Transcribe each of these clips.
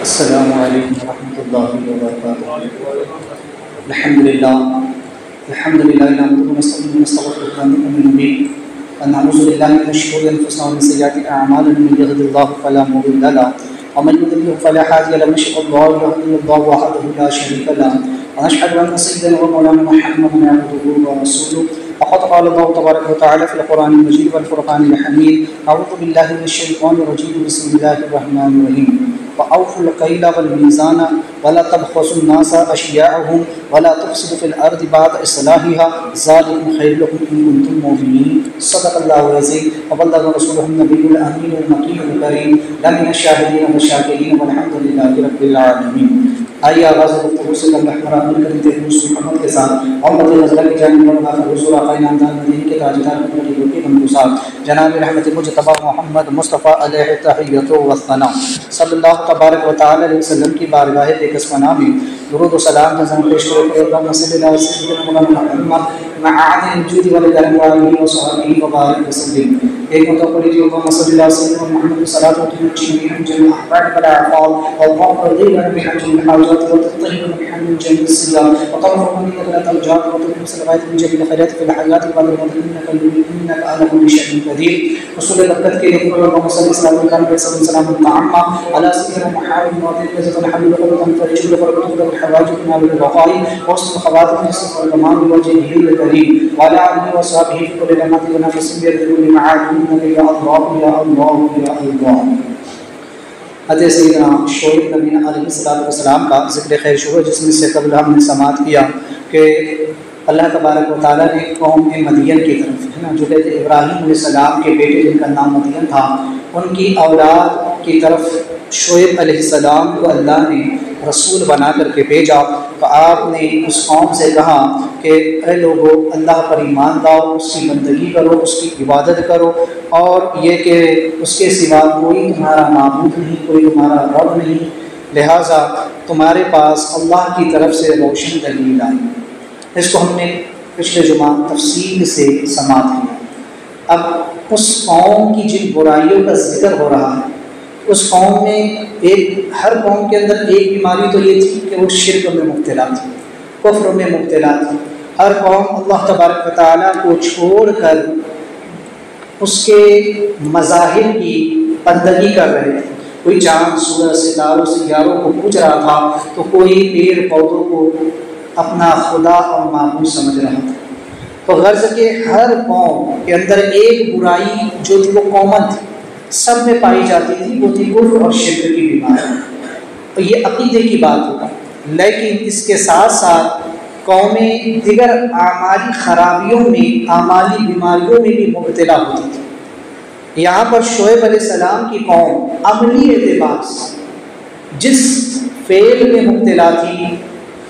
अस्सलामु अलैकुम वरहमतुल्लाहि वबरकातुहू। अल्हम्दुलिल्लाह नहमदुहु व नस्तईनुहु व नस्तगफिरुहु व नु'मिनु बिही व नऊज़ु बिल्लाहि मिनश शुरूरि अंफुसिना व मिन सय्यिआति अअमालिना मन यहदिहिल्लाहु फला मुदिल्ल लहु व मन युद्लिल फला हादिय लहु वनशहदु अल्ला इलाहा इल्लल्लाहु वहदहु ला शरीका लहु व नशहदु अन्न सय्यिदना व मौलाना मुहम्मदन अब्दुहु व रसूलुहु फ़क़द क़ाल अल्लाहु तबारक व तआला फ़िल क़ुरआनिल मजीद वल फ़ुरक़ानिल हमीद अऊज़ु बिल्लाहि मिनश शैतानिर रजीम बिस्मिल्लाहिर रहमानिर रहीम वअव्फ़ुल कैल वल मीज़ान वला तबख़सुन नासा अशियाअहुम वला तुफ़सिदू फ़िल अर्दि बअद इस्लाहिहा ज़ालिकुम खैरुल लकुम इन कुंतुम मुमिनीन सदक़ल्लाहुल अज़ीम व बल्लग़ रसूलुहुन नबियुल अमीनुल मकीनुल करीम लमिनश शाहिदीन व शाकिरीन वल्हम्दुलिल्लाहि रब्बिल आलमीन। आइए आगाज़ गुफ्तगू से कल हमारा मिलकर मोहम्मद के साथ और हज़रत की जानिब हुज़ूर आक़ाए नामदार मदीने के ताजदार की रोटी बनगुज़ार जनाब रहमत मुजतबा मोहम्मद मुस्तफ़ा अलैहि तहिय्यतु व सना सल्लल्लाहु तबारक व तआला अलैहि वसल्लम की बारगाह बेकस पनाह में दुरूद व सलाम जज़म पेश करो अल्लाहुम्मा सल्लि अला सय्यिदिना मुहम्मद मआदिल वजूद वल करम व आलिहि व सहबिहि व बारिक वसल्लम। एक मतलब पढ़िए अल्लाहुम्मा सल्लि अला सय्यिदिना मुहम्मद सलातो तुनजीनी मिन जमीइल अहवाल वल आफ़ात व तक़दीना बिहा जमीइल हाजात व ततहिरुना बिहा मिन जमीइल सियाम व तग़फिरु मिन ज़लातिल जात व तुक़िम सलावात मिन जमीइल खैरात फिल हयात व अल मौत इन्नका अला कुल्लि शैइन क़दीर। रसूल बरकत के लिए अल्लाहुम्मा सल्लि सलाम तअम्मा अला सय्यिदिना मुहम्मद व अतिल जज़ल हबीब व तनफरिजु व रब्बुल हवाइज व बक़ाई व उस्ल ख़वातिम व तमाम वजहिल करीम व अला आलिहि व सहबिहि कुल्ल लम्हातिन व नफ़सिन बियदिल मआद इन्नका या अल्लाह या अल्लाह या अल्लाह। हज़रत सैयदना शोएब नबी अलैहिस्सलाम का ज़िक्र खैर शुरू जिसमें से कबल हमने समाअत किया कि अल्लाह तबारक व तआला ने कौम मदियन की तरफ है ना जो कहते इब्राहीम अलैहिस्सलाम के बेटे जिनका नाम मदियन था उनकी औलाद की तरफ शोएब अलैहिस्सलाम को अल्लाह ने रसूल बना करके भेजा। तो आपने उस कौम से कहा कि अरे लोगों अल्लाह पर ईमान लाओ, उसकी बंदगी करो, उसकी इबादत करो और ये कि उसके सिवा कोई तुम्हारा माबूद नहीं, कोई तुम्हारा रब नहीं, लिहाजा तुम्हारे पास अल्लाह की तरफ से रोशन दलील आई। इसको हमने पिछले जुमा तफसील से समाअत किया। अब उस कौम की जिन बुराइयों का जिक्र हो रहा है उस कौम में हर कौम के अंदर एक बीमारी तो ये थी कि वो शिर्क में मुब्तला थी, कुफ्र में मुब्तला थी। हर कौम अल्लाह तबारक व तआला को छोड़कर उसके मज़ाहिर की बंदगी कर रहे थे। कोई चाँद सूरज सितारों सियारों को पूज रहा था तो कोई पेड़ पौधों को अपना खुदा और माबूद समझ रहा था। तो गर्ज के हर कौम के अंदर एक बुराई जो थी वो कॉमन थी, सब में पाई जाती थी, वो थी कुफ्र और शिर्क की बीमारी। तो ये अकीदे की बात होगा, लेकिन इसके साथ साथ कौमें दिगर आमाली खराबियों में, आमाली बीमारियों में भी मुब्तला होती थी। यहाँ पर शोएब अलैहिस्सलाम की कौम अमली एतबार से जिस फेल में मुब्तला थी,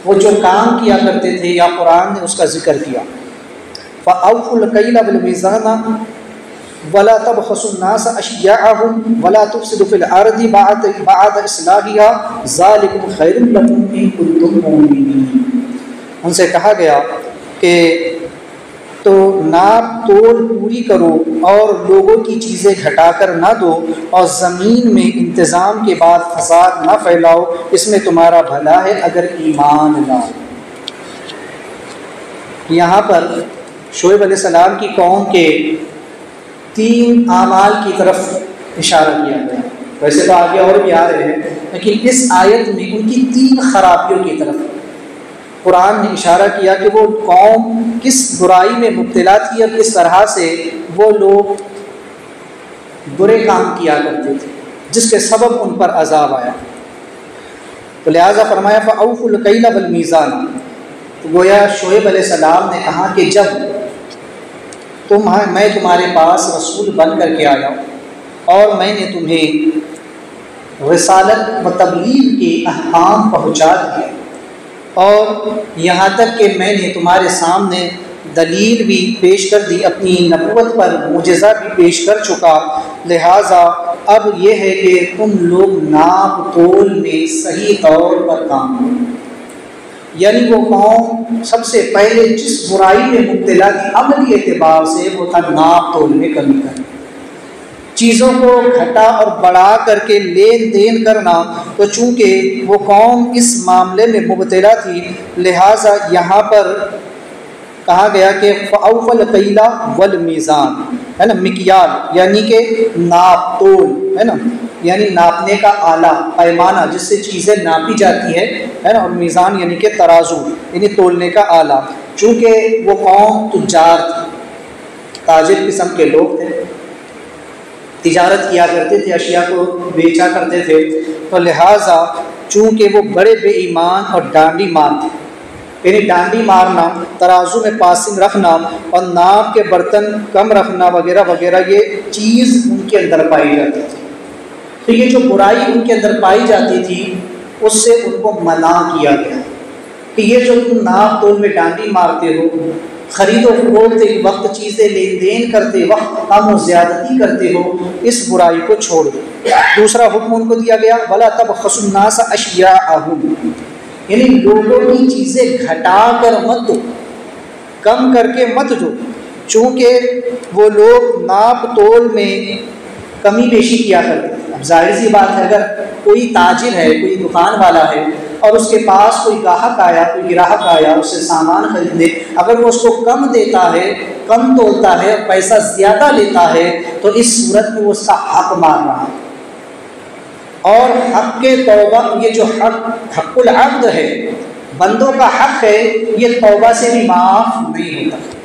वो जो काम किया करते थे या कुरान ने उसका जिक्र किया फ़अव्फ़ुल कैल वल मीज़ान वला तबख़सुन नास अशियाअहुम वला तुफ़सिदू फ़िल अर्दि बअद इस्लाहिहा ज़ालिकुम खैरुल लकुम इन कुंतुम मुमिनीन। उनसे कहा गया कि तो नाप तोल पूरी करो और लोगों की चीज़ें घटाकर ना दो और ज़मीन में इंतज़ाम के बाद फसाद ना फैलाओ, इसमें तुम्हारा भला है अगर ईमान लाओ। यहाँ पर शोएब अलैहिस्सलाम की कौम के 3 आमाल की तरफ इशारा किया गया। वैसे तो आगे और भी आ रहे हैं, लेकिन इस आयत में उनकी 3 खराबियों की तरफ कुरान ने इशारा किया कि वो कौम किस बुराई में मुब्तला थी और किस तरह से वो लोग बुरे काम किया करते थे जिसके सबब उन पर अजाब आया। तो लिहाजा फरमाया फ़अव्फ़ुल कैल वल मीज़ान। तो गोया शोएब अलैहिस्सलाम ने कहा कि जब मैं तुम्हारे पास रसूल बन करके आया और मैंने तुम्हें रिसालत व तबलीग के अहकाम पहुँचा दिए और यहाँ तक कि मैंने तुम्हारे सामने दलील भी पेश कर दी, अपनी नबूवत पर मुजज़ा भी पेश कर चुका, लिहाजा अब ये है कि तुम लोग नाप तोल में सही तौर पर काम करो। यानी वो कौम सबसे पहले जिस बुराई में मुब्तला थी अमली एतबार से वो था नाप तोल में कमी करना। चीज़ों को घटा और बढ़ा करके लेन देन करना, तो चूँकि वो कौम इस मामले में मुबतला थी, लिहाजा यहाँ पर कहा गया कि फ़अव्वल कैला वल मीज़ान, है ना, मिक्याल यानी कि नाप तोल, है ना, यानी नापने का आला, पैमाना जिससे चीज़ें नापी जाती है ना, और मीज़ान यानी कि तराजू यानी तोलने का आला। चूँकि वो कौम तुजार थी, ताजिर किस्म के लोग थे, तिजारत किया करते थे, अशिया को बेचा करते थे, तो लिहाजा चूँकि वो बड़े बेईमान और डांडी मार थे, यानी डांडी मारना, तराजू में पासिंग रखना और नाप के बर्तन कम रखना वगैरह वगैरह, ये चीज़ उनके अंदर पाई जाती थी। तो ये जो बुराई उनके अंदर पाई जाती थी, उससे उनको मना किया गया कि ये जो तुम नाप तोल में डांडी मारते हो, ख़रीदो फरोख्त वक्त चीज़ें लेन देन करते वक्त कम और ज़्यादती करते हो, इस बुराई को छोड़ दो। दूसरा हुक्म उनको दिया गया, वला तबख़्सुन्नास अश्याअहुम, यानी लोगों की चीज़ें घटा कर मत दो, कम करके मत दो, चूँकि वो लोग नाप तोल में कमी पेशी किया करते थे। अब जाहिर सी बात है, अगर कोई ताजिर है, कोई दुकान वाला है और उसके पास कोई ग्राहक आया, कोई ग्राहक आया उससे सामान खरीदने, अगर वो उसको कम देता है, कम तोलता है और पैसा ज़्यादा लेता है, तो इस सूरत में वो उसका हक मार रहा है। और हक के तौबा, ये जो हक़ुल अब्द है, बंदों का हक है, ये तौबा से भी माफ़ नहीं होता।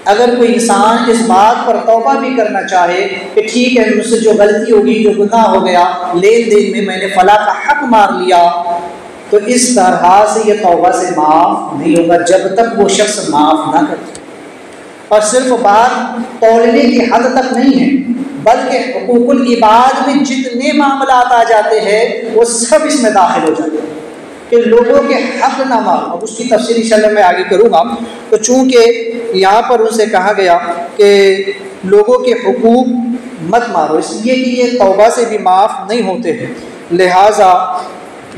अगर कोई इंसान इस बात पर तौबा भी करना चाहे कि ठीक है, मुझसे जो गलती होगी, जो गुनाह हो गया, लेन देन में मैंने फला का हक मार लिया, तो इस तरह से ये तौबा से माफ़ नहीं होगा जब तक वो शख्स माफ़ ना करे। और सिर्फ बात तौलने की हद तक नहीं है, बल्कि हुकूकुल इबाद में जितने मामलात आ जाते हैं वो सब इसमें दाखिल हो जाते हैं कि लोगों के हक ना मारो। अब उसकी तफसील इंशाअल्लाह मैं आगे करूँगा। तो चूँकि यहाँ पर उनसे कहा गया कि लोगों के हुकूक मत मारो, इसलिए कि ये तौबा से भी माफ़ नहीं होते हैं, लिहाजा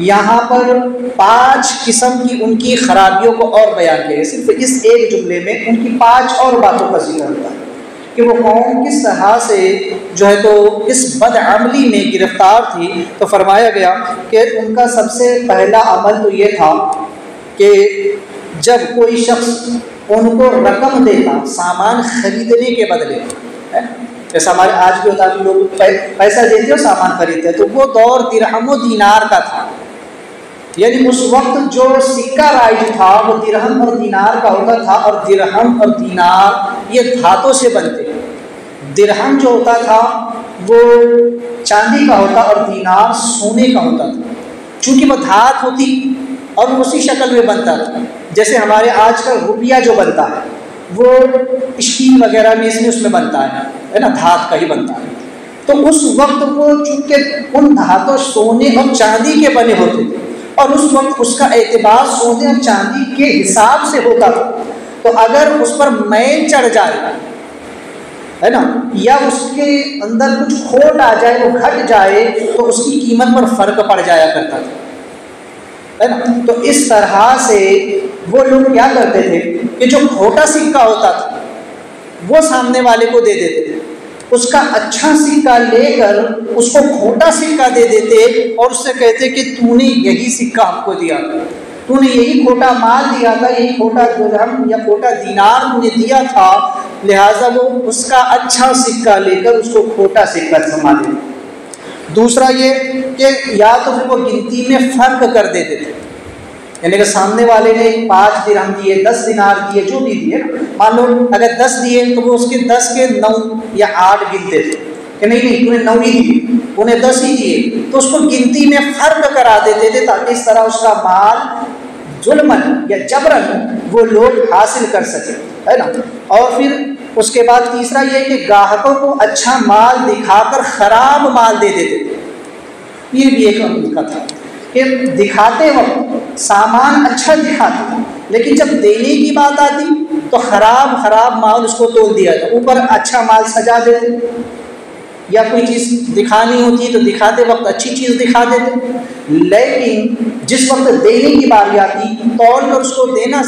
यहाँ पर 5 किस्म की उनकी खराबियों को और बयान किया है। सिर्फ इस एक जुमले में उनकी 5 और बातों का जिक्र होता है कि वो कौम किस तरह से जो है तो इस बदअमली में गिरफ्तार थी। तो फरमाया गया कि उनका सबसे पहला अमल तो ये था कि जब कोई शख्स उनको रकम देता सामान खरीदने के बदले, जैसे हमारे आज भी होता है, लोग पैसा देते हो सामान खरीदते, तो वो दौर दिरहम और दीनार का था। यानी उस वक्त जो सिक्का राइज था वो दिरहम और दीनार का होता था, और दिरहम और दीनार ये धातों से बनते। दिरहम जो होता था वो चांदी का होता और दीनार सोने का होता था। चूँकि वो धात होती और उसी शक्ल में बनता था, जैसे हमारे आजकल रुपया जो बनता है वो स्टील वगैरह में इसमें उसमें बनता है ना, धात का ही बनता है। तो उस वक्त वो चूँकि उन धातों सोने और चांदी के बने होते थे, और उस वक्त उसका एतबार सोने और चांदी के हिसाब से होता था। तो अगर उस पर मैल चढ़ जाए, है ना, या उसके अंदर कुछ खोट आ जाए, वो घट जाए, तो उसकी कीमत पर फर्क पड़ जाया करता था, है ना। तो इस तरह से वो लोग क्या करते थे कि जो खोटा सिक्का होता था वो सामने वाले को दे देते थे, उसका अच्छा सिक्का लेकर उसको खोटा सिक्का दे देते और उससे कहते कि तूने यही सिक्का हमको दिया था, तूने यही खोटा माल दिया था, यही खोटा दिरहम या खोटा दीनार तूने दिया था, लिहाजा वो उसका अच्छा सिक्का लेकर उसको खोटा सिक्का थमा देते। दूसरा ये कि या तो फिर वो गिनती में फ़र्क कर देते थे, यानी कि सामने वाले ने 5 दिरहम दिए, 10 दिनार दिए, जो भी दिए, मान लो अगर 10 दिए तो वो उसके 10 के 9 या 8 गिनते थे कि नहीं तूने 9 ही दिए, उन्हें 10 ही दिए, तो उसको गिनती में फ़र्क करा देते थे ताकि इस तरह उसका माल जुल्मन या जबरन वो लोग हासिल कर सके, है ना। और फिर उसके बाद तीसरा ये कि ग्राहकों को अच्छा माल दिखाकर ख़राब माल दे देते थे। ये भी एक उनका था कि दिखाते वक्त सामान अच्छा दिखाते, लेकिन जब देने की बात आती तो ख़राब माल उसको तोल दिया था, ऊपर अच्छा माल सजा देते, या कोई चीज़ दिखानी होती तो दिखाते वक्त अच्छी चीज़ दिखा देते, लेकिन जिस वक्त देने की बारी आती, तौल कर उसको देने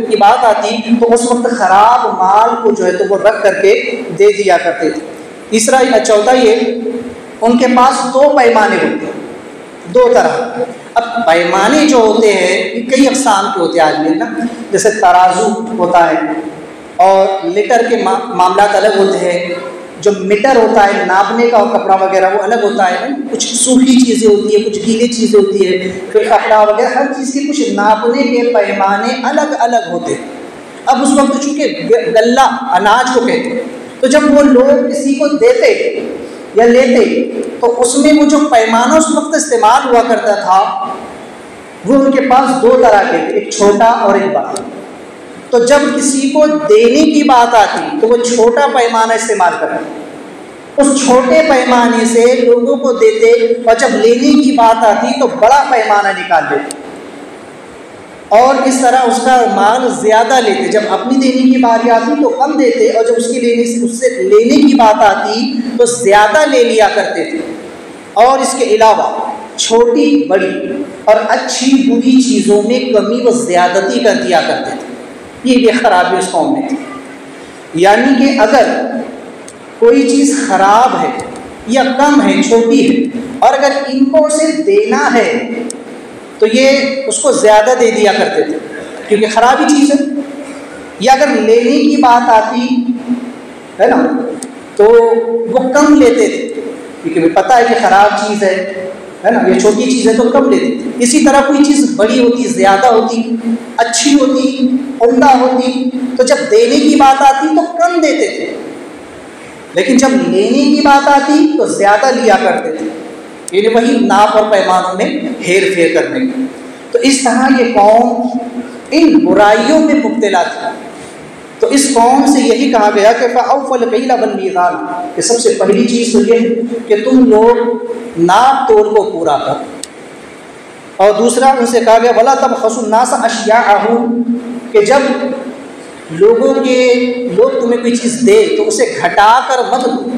की बात आती, तो उस वक्त ख़राब माल को जो है तो वो रख करके दे दिया करते थे। तीसरा चौथा ये, उनके पास 2 पैमाने होते हैं, 2 तरह। अब पैमाने जो होते हैं ये कई अक़साम के होते हैं आज में ना, जैसे तराजू होता है और लीटर के मामलात अलग होते हैं। जो मीटर होता है नापने का और कपड़ा वगैरह वो अलग होता है। कुछ सूखी चीज़ें होती है, कुछ गीली चीज़ें होती है, फिर कपड़ा वगैरह हर चीज़ के कुछ नापने के पैमाने अलग अलग होते हैं। अब उस वक्त चूँकि गल्ला अनाज को कहते हैं, तो जब वो लोग किसी को देते या लेते तो उसमें वो जो पैमाना उस वक्त इस्तेमाल हुआ करता था वो उनके पास 2 तरह के थे, एक छोटा और एक बड़ा। तो जब किसी को देने की बात आती तो वो छोटा पैमाना इस्तेमाल करते, उस छोटे पैमाने से लोगों को देते, और जब लेने की बात आती तो बड़ा पैमाना निकाल देते और इस तरह उसका माल ज़्यादा लेते। जब अपनी देने की बारी आती तो कम देते और जब उससे लेने की बात आती तो ज़्यादा ले लिया करते थे। और इसके अलावा छोटी बड़ी और अच्छी बुरी चीज़ों में कमी व ज़्यादती कर दिया करते थे। ये खराबी उस कौम में थी। यानी कि अगर कोई चीज़ ख़राब है या कम है, छोटी है, और अगर इनको उसे देना है तो ये उसको ज़्यादा दे दिया करते थे क्योंकि ख़राबी चीज़ है। या अगर लेने की बात आती है ना तो वो कम लेते थे क्योंकि पता है कि ख़राब चीज़ है ना, ये छोटी चीज़ है तो कम लेते थे। इसी तरह कोई चीज़ बड़ी होती, ज़्यादा होती, अच्छी होती, उम्दा होती, तो जब देने की बात आती तो कम देते थे, लेकिन जब लेने की बात आती तो ज़्यादा लिया करते थे। ये वही नाप और पैमानों में हेर फेर करने की। तो इस तरह ये कौम इन बुराइयों में मुब्तला थी। तो इस कौम से यही कहा गया कि फ़अव्फ़ल क़ील वल मीज़ान, कि सबसे पहली चीज़ तो ये कि तुम लोग नाप तोल को पूरा कर। और दूसरा उनसे कहा गया वला तबख़सुन नास अशियाअहुम, कि जब लोग तुम्हें कोई चीज़ दे तो उसे घटा कर मत दो,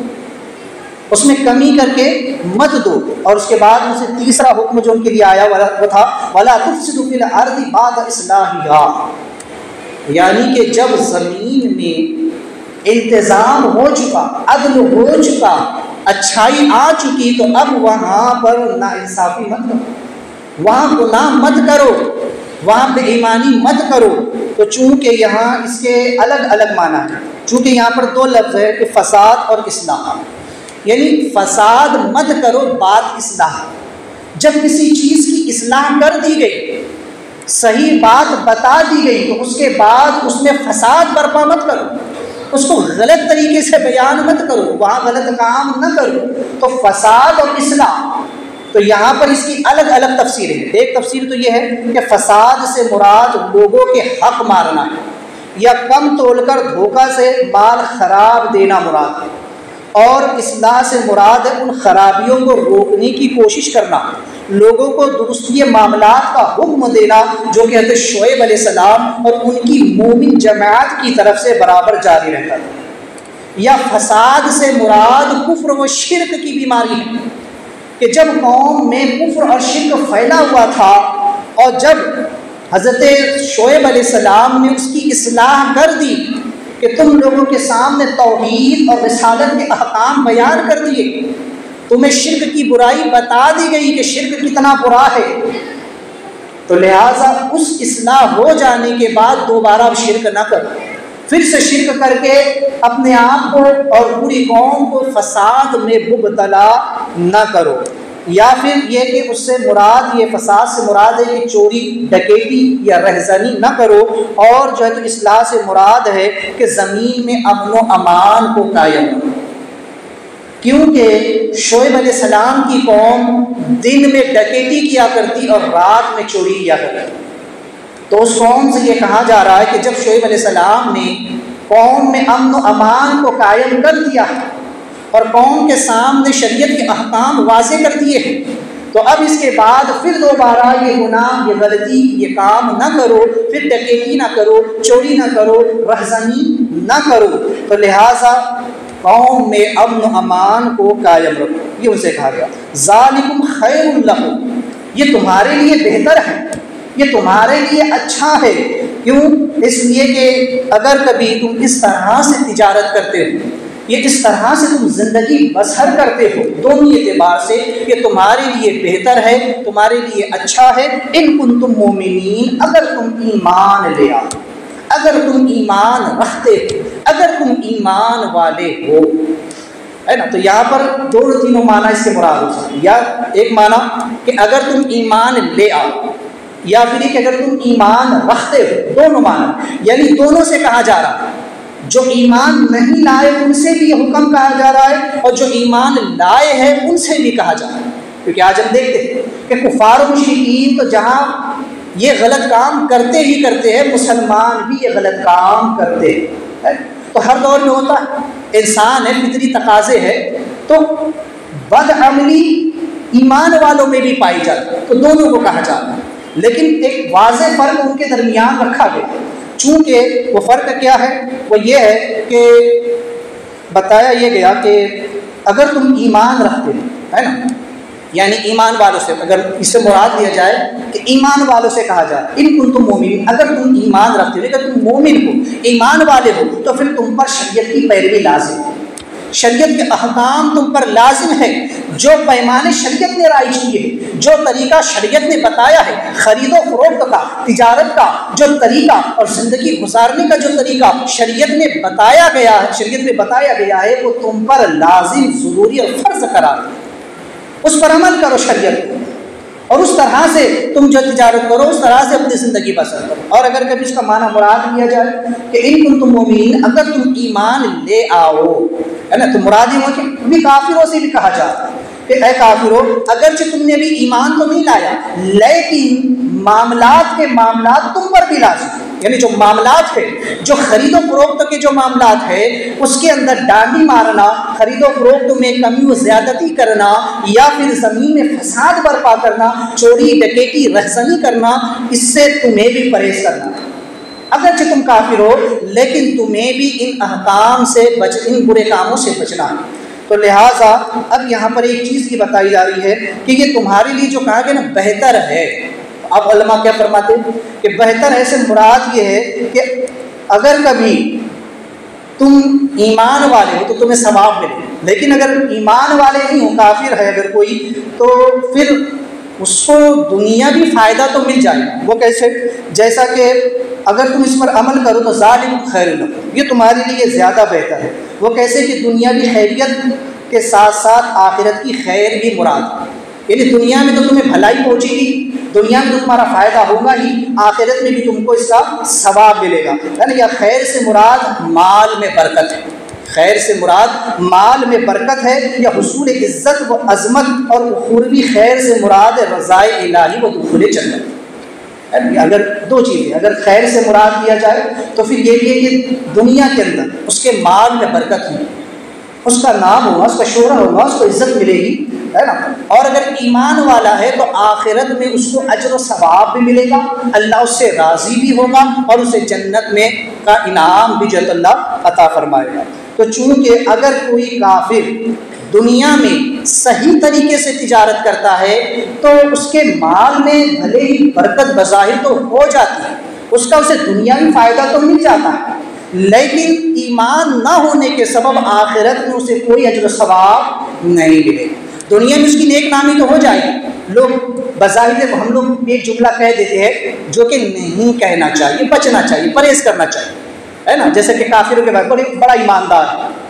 उसमें कमी करके मत दो। और उसके बाद उनसे तीसरा हुक्म जो उनके लिए आया वो था वला तुफ़सिदू फ़िल अर्दि बअद इस्लाहिहा, यानी कि जब ज़मीन में इंतज़ाम हो चुका, अदल हो चुका, अच्छाई आ चुकी, तो अब वहाँ पर नाइंसाफ़ी मत करो, वहाँ गुनाह मत करो, वहाँ बेईमानी मत करो। तो चूँकि यहाँ इसके अलग अलग माना है, चूँकि यहाँ पर 2 लफ्ज़ है कि फ़साद और इस्लाह, यानी फ़साद मत करो बात इस्लाह। जब किसी चीज़ की इस्लाह कर दी गई, सही बात बता दी गई, तो उसके बाद उसमें फ़साद बर्पा मत करो, उसको गलत तरीके से बयान मत करो, वहाँ गलत काम न करो। तो फ़साद और इस्लाह, तो यहाँ पर इसकी अलग अलग तफसीरें हैं। एक तफसीर तो ये है कि फ़साद से मुराद लोगों के हक़ मारना है, या कम तोलकर धोखा से माल ख़राब देना मुराद है, और इस्लाह से मुराद है उन खराबियों को रोकने की कोशिश करना, लोगों को दुरुस्ती मामलात का हुक्म देना जो कि हज़रत शुएब अलैहिस्सलाम और उनकी मोमिन जमात की तरफ से बराबर जारी रहता था। या फ़साद से मुराद कुफ्र व शिर्क की बीमारी है कि जब कौम में कुफ्र और शिर्क फैला हुआ था और जब हज़रत शुएब अलैहिस्सलाम ने उसकी इस्लाह कर दी कि तुम लोगों के सामने तौहीद और रिसालत के अहकाम बयान कर दिए, तुम्हें शिर्क की बुराई बता दी गई कि शिर्क कितना बुरा है, तो लिहाजा उस इस्लाह हो जाने के बाद दोबारा शिर्क न करो, फिर से शिर्क करके अपने आप को और पूरी कौम को फ़साद में मुब्तला न करो। या फिर ये कि उससे मुराद, ये फ़साद से मुराद है कि चोरी डकैती या रहज़नी न करो, और जो है तो इस्लाह से मुराद है कि ज़मीन में अमन व अमान को कायम करो। क्योंकि शुएब अलैहिस्सलाम की कौम दिन में डकैती किया करती और रात में चोरी किया करती। तो उस कौम से ये कहा जा रहा है कि जब शुएब अलैहिस्सलाम ने कौम में अमन व अमान को कायम कर दिया और कौम के सामने शरीयत के अहकाम वाज़े कर दिए हैं, तो अब इसके बाद फिर दोबारा ये गुनाह, ये गलती, ये काम न करो, फिर डकैती न करो, चोरी न करो, रहज़नी न करो। तो लिहाजा कौम में अमन अमान को कायम रखो, ये उनसे कहा गया। ज़ालिकुम खैरुल लकुम, ये तुम्हारे लिए बेहतर है, ये तुम्हारे लिए अच्छा है। क्यों? इसलिए कि अगर कभी तुम इस तरह से तिजारत करते हो ये इस तरह से तुम जिंदगी बसर करते हो दोनों एतबार से, ये तुम्हारे लिए बेहतर है, तुम्हारे लिए अच्छा है। इन कुंतुम मोमिनीन, अगर तुम ईमान ले आओ, अगर तुम ईमान रखते हो, अगर तुम ईमान वाले हो, है ना। तो यहाँ पर दोनों तीनों माना इसके मुराद हो सकते, या एक माना कि अगर तुम ईमान ले आओ, या फिर कि अगर तुम ईमान रखते हो, दोनों माना, यानी दोनों से कहा जा रहा है। जो ईमान नहीं लाए उनसे भी ये हुक्म कहा जा रहा है, और जो ईमान लाए हैं उनसे भी कहा जा रहा है। क्योंकि आज हम देखते हैं कि कुफार मुशरिकीन तो जहाँ ये गलत काम करते ही करते हैं, मुसलमान भी ये गलत काम करते हैं। तो हर दौर में होता है, इंसान है, फितरी तकाजे है, तो बदअमली ईमान वालों में भी पाई जाती है, तो दोनों को कहा जाता है। लेकिन एक वाज़ेह फ़र्क उनके दरमियान रखा गया। चूँकि वो फ़र्क क्या है, वो ये है कि बताया ये गया कि अगर तुम ईमान रखते हो, है ना, यानी ईमान वालों से, अगर इससे मुराद लिया जाए कि ईमान वालों से कहा जाए इन कुंतुम मोमिनीन, अगर तुम ईमान रखते हो, अगर तुम मोमिन हो, ईमान वाले हो, तो फिर तुम पर शरीयत की पैरवी लाजिम है, शरीयत के अहकाम तुम पर लाजिम है। जो पैमाने शरीयत ने राइज किए हैं, जो तरीका शरीयत ने बताया है, खरीदो फरोख्त का, तिजारत का जो तरीका और ज़िंदगी गुजारने का जो तरीका शरीयत ने बताया गया है, शरीयत में बताया गया है, वो तुम पर लाजिम, ज़रूरी और फ़र्ज़ करार है। उस पर अमल करो शरीयत को, और उस तरह से तुम जो तिजारत करो, उस तरह से अपनी ज़िंदगी बसर करो। और अगर कभी इसका माना मुराद लिया जाए कि इन कुंतुम मोमिनीन, अगर तुम ईमान ले आओ, है ना, तो मुराद ही हो कि भी काफिरों से भी कहा जाता है कि ऐ काफिरों, अगरचे तुमने भी ईमान तो नहीं लाया, लेकिन मामलात के मामलात तुम पर भी लाजिम, यानी जो मामलात है, जो खरीदो फरोख्त के जो मामलात है, उसके अंदर डांडी मारना, खरीदो फरोख्त में कमी व ज़्यादती करना, या फिर ज़मीन में फसाद बर्पा करना, चोरी डकैती रहज़नी करना, इससे तुम्हें भी परहेज़ करना। अगरचे तुम काफिर हो, लेकिन तुम्हें भी इन अहकाम से इन बुरे कामों से बचना है। तो लिहाजा अब यहाँ पर एक चीज़ की बताई जा रही है कि ये तुम्हारे लिए जो कहा गया ना बेहतर है। अब उलमा क्या फरमाते हैं कि बेहतर है से मुराद ये है कि अगर कभी तुम ईमान वाले हो तो तुम्हें सवाब मिले, लेकिन अगर ईमान वाले नहीं हो, काफिर है अगर कोई, तो फिर उसको दुनिया भी फ़ायदा तो मिल जाएगा। वो कैसे? जैसा कि अगर तुम इस पर अमल करो तो ज़ालिम खैर लकुम, ये तुम्हारे लिए ज़्यादा बेहतर है। वो कैसे कि दुनिया की खैरियत के साथ साथ आखिरत की खैर भी मुराद है, यानी दुनिया में तो तुम्हें भलाई पहुँचेगी, दुनिया में तो तुम्हारा फ़ायदा होगा ही, आखिरत में भी तुमको इसका सवाब मिलेगा। यानी या खैर से मुराद माल में बरकत है, खैर से मुराद माल में बरकत है, या हुसूल इज़्ज़त व अज़मत, और उखुरवी खैर से मुराद रज़ाए इलाही व दुखुल जन्नत। अगर दो चीज़ें, अगर खैर से मुराद लिया जाए तो फिर ये भी है कि दुनिया के अंदर उसके माल में बरकत होगी, उसका नाम होगा, उसका शोहरा होगा, उसको इज़्ज़त मिलेगी, है ना। और अगर ईमान वाला है तो आखिरत में उसको अजर व सवाब भी मिलेगा, अल्लाह उससे राज़ी भी होगा, और उसे जन्नत में का इनाम भी जो अल्लाह अता फरमाएगा। तो चूँकि अगर कोई काफिर दुनिया में सही तरीके से तिजारत करता है तो उसके माल में भले ही बरकत बज़ाहिर तो हो जाती है, उसका उसे दुनियावी फ़ायदा तो मिल जाता है, लेकिन ईमान ना होने के सबब आखिरत में उसे कोई अजर सवाब नहीं मिलेगा। दुनिया में उसकी नेक नामी तो हो जाएगी। लोग बज़ाहिर हम लोग एक जुमला कह देते हैं जो कि नहीं कहना चाहिए, बचना चाहिए, परहेज़ करना चाहिए, है ना। जैसे कि काफिरों के बाद बड़ा ईमानदार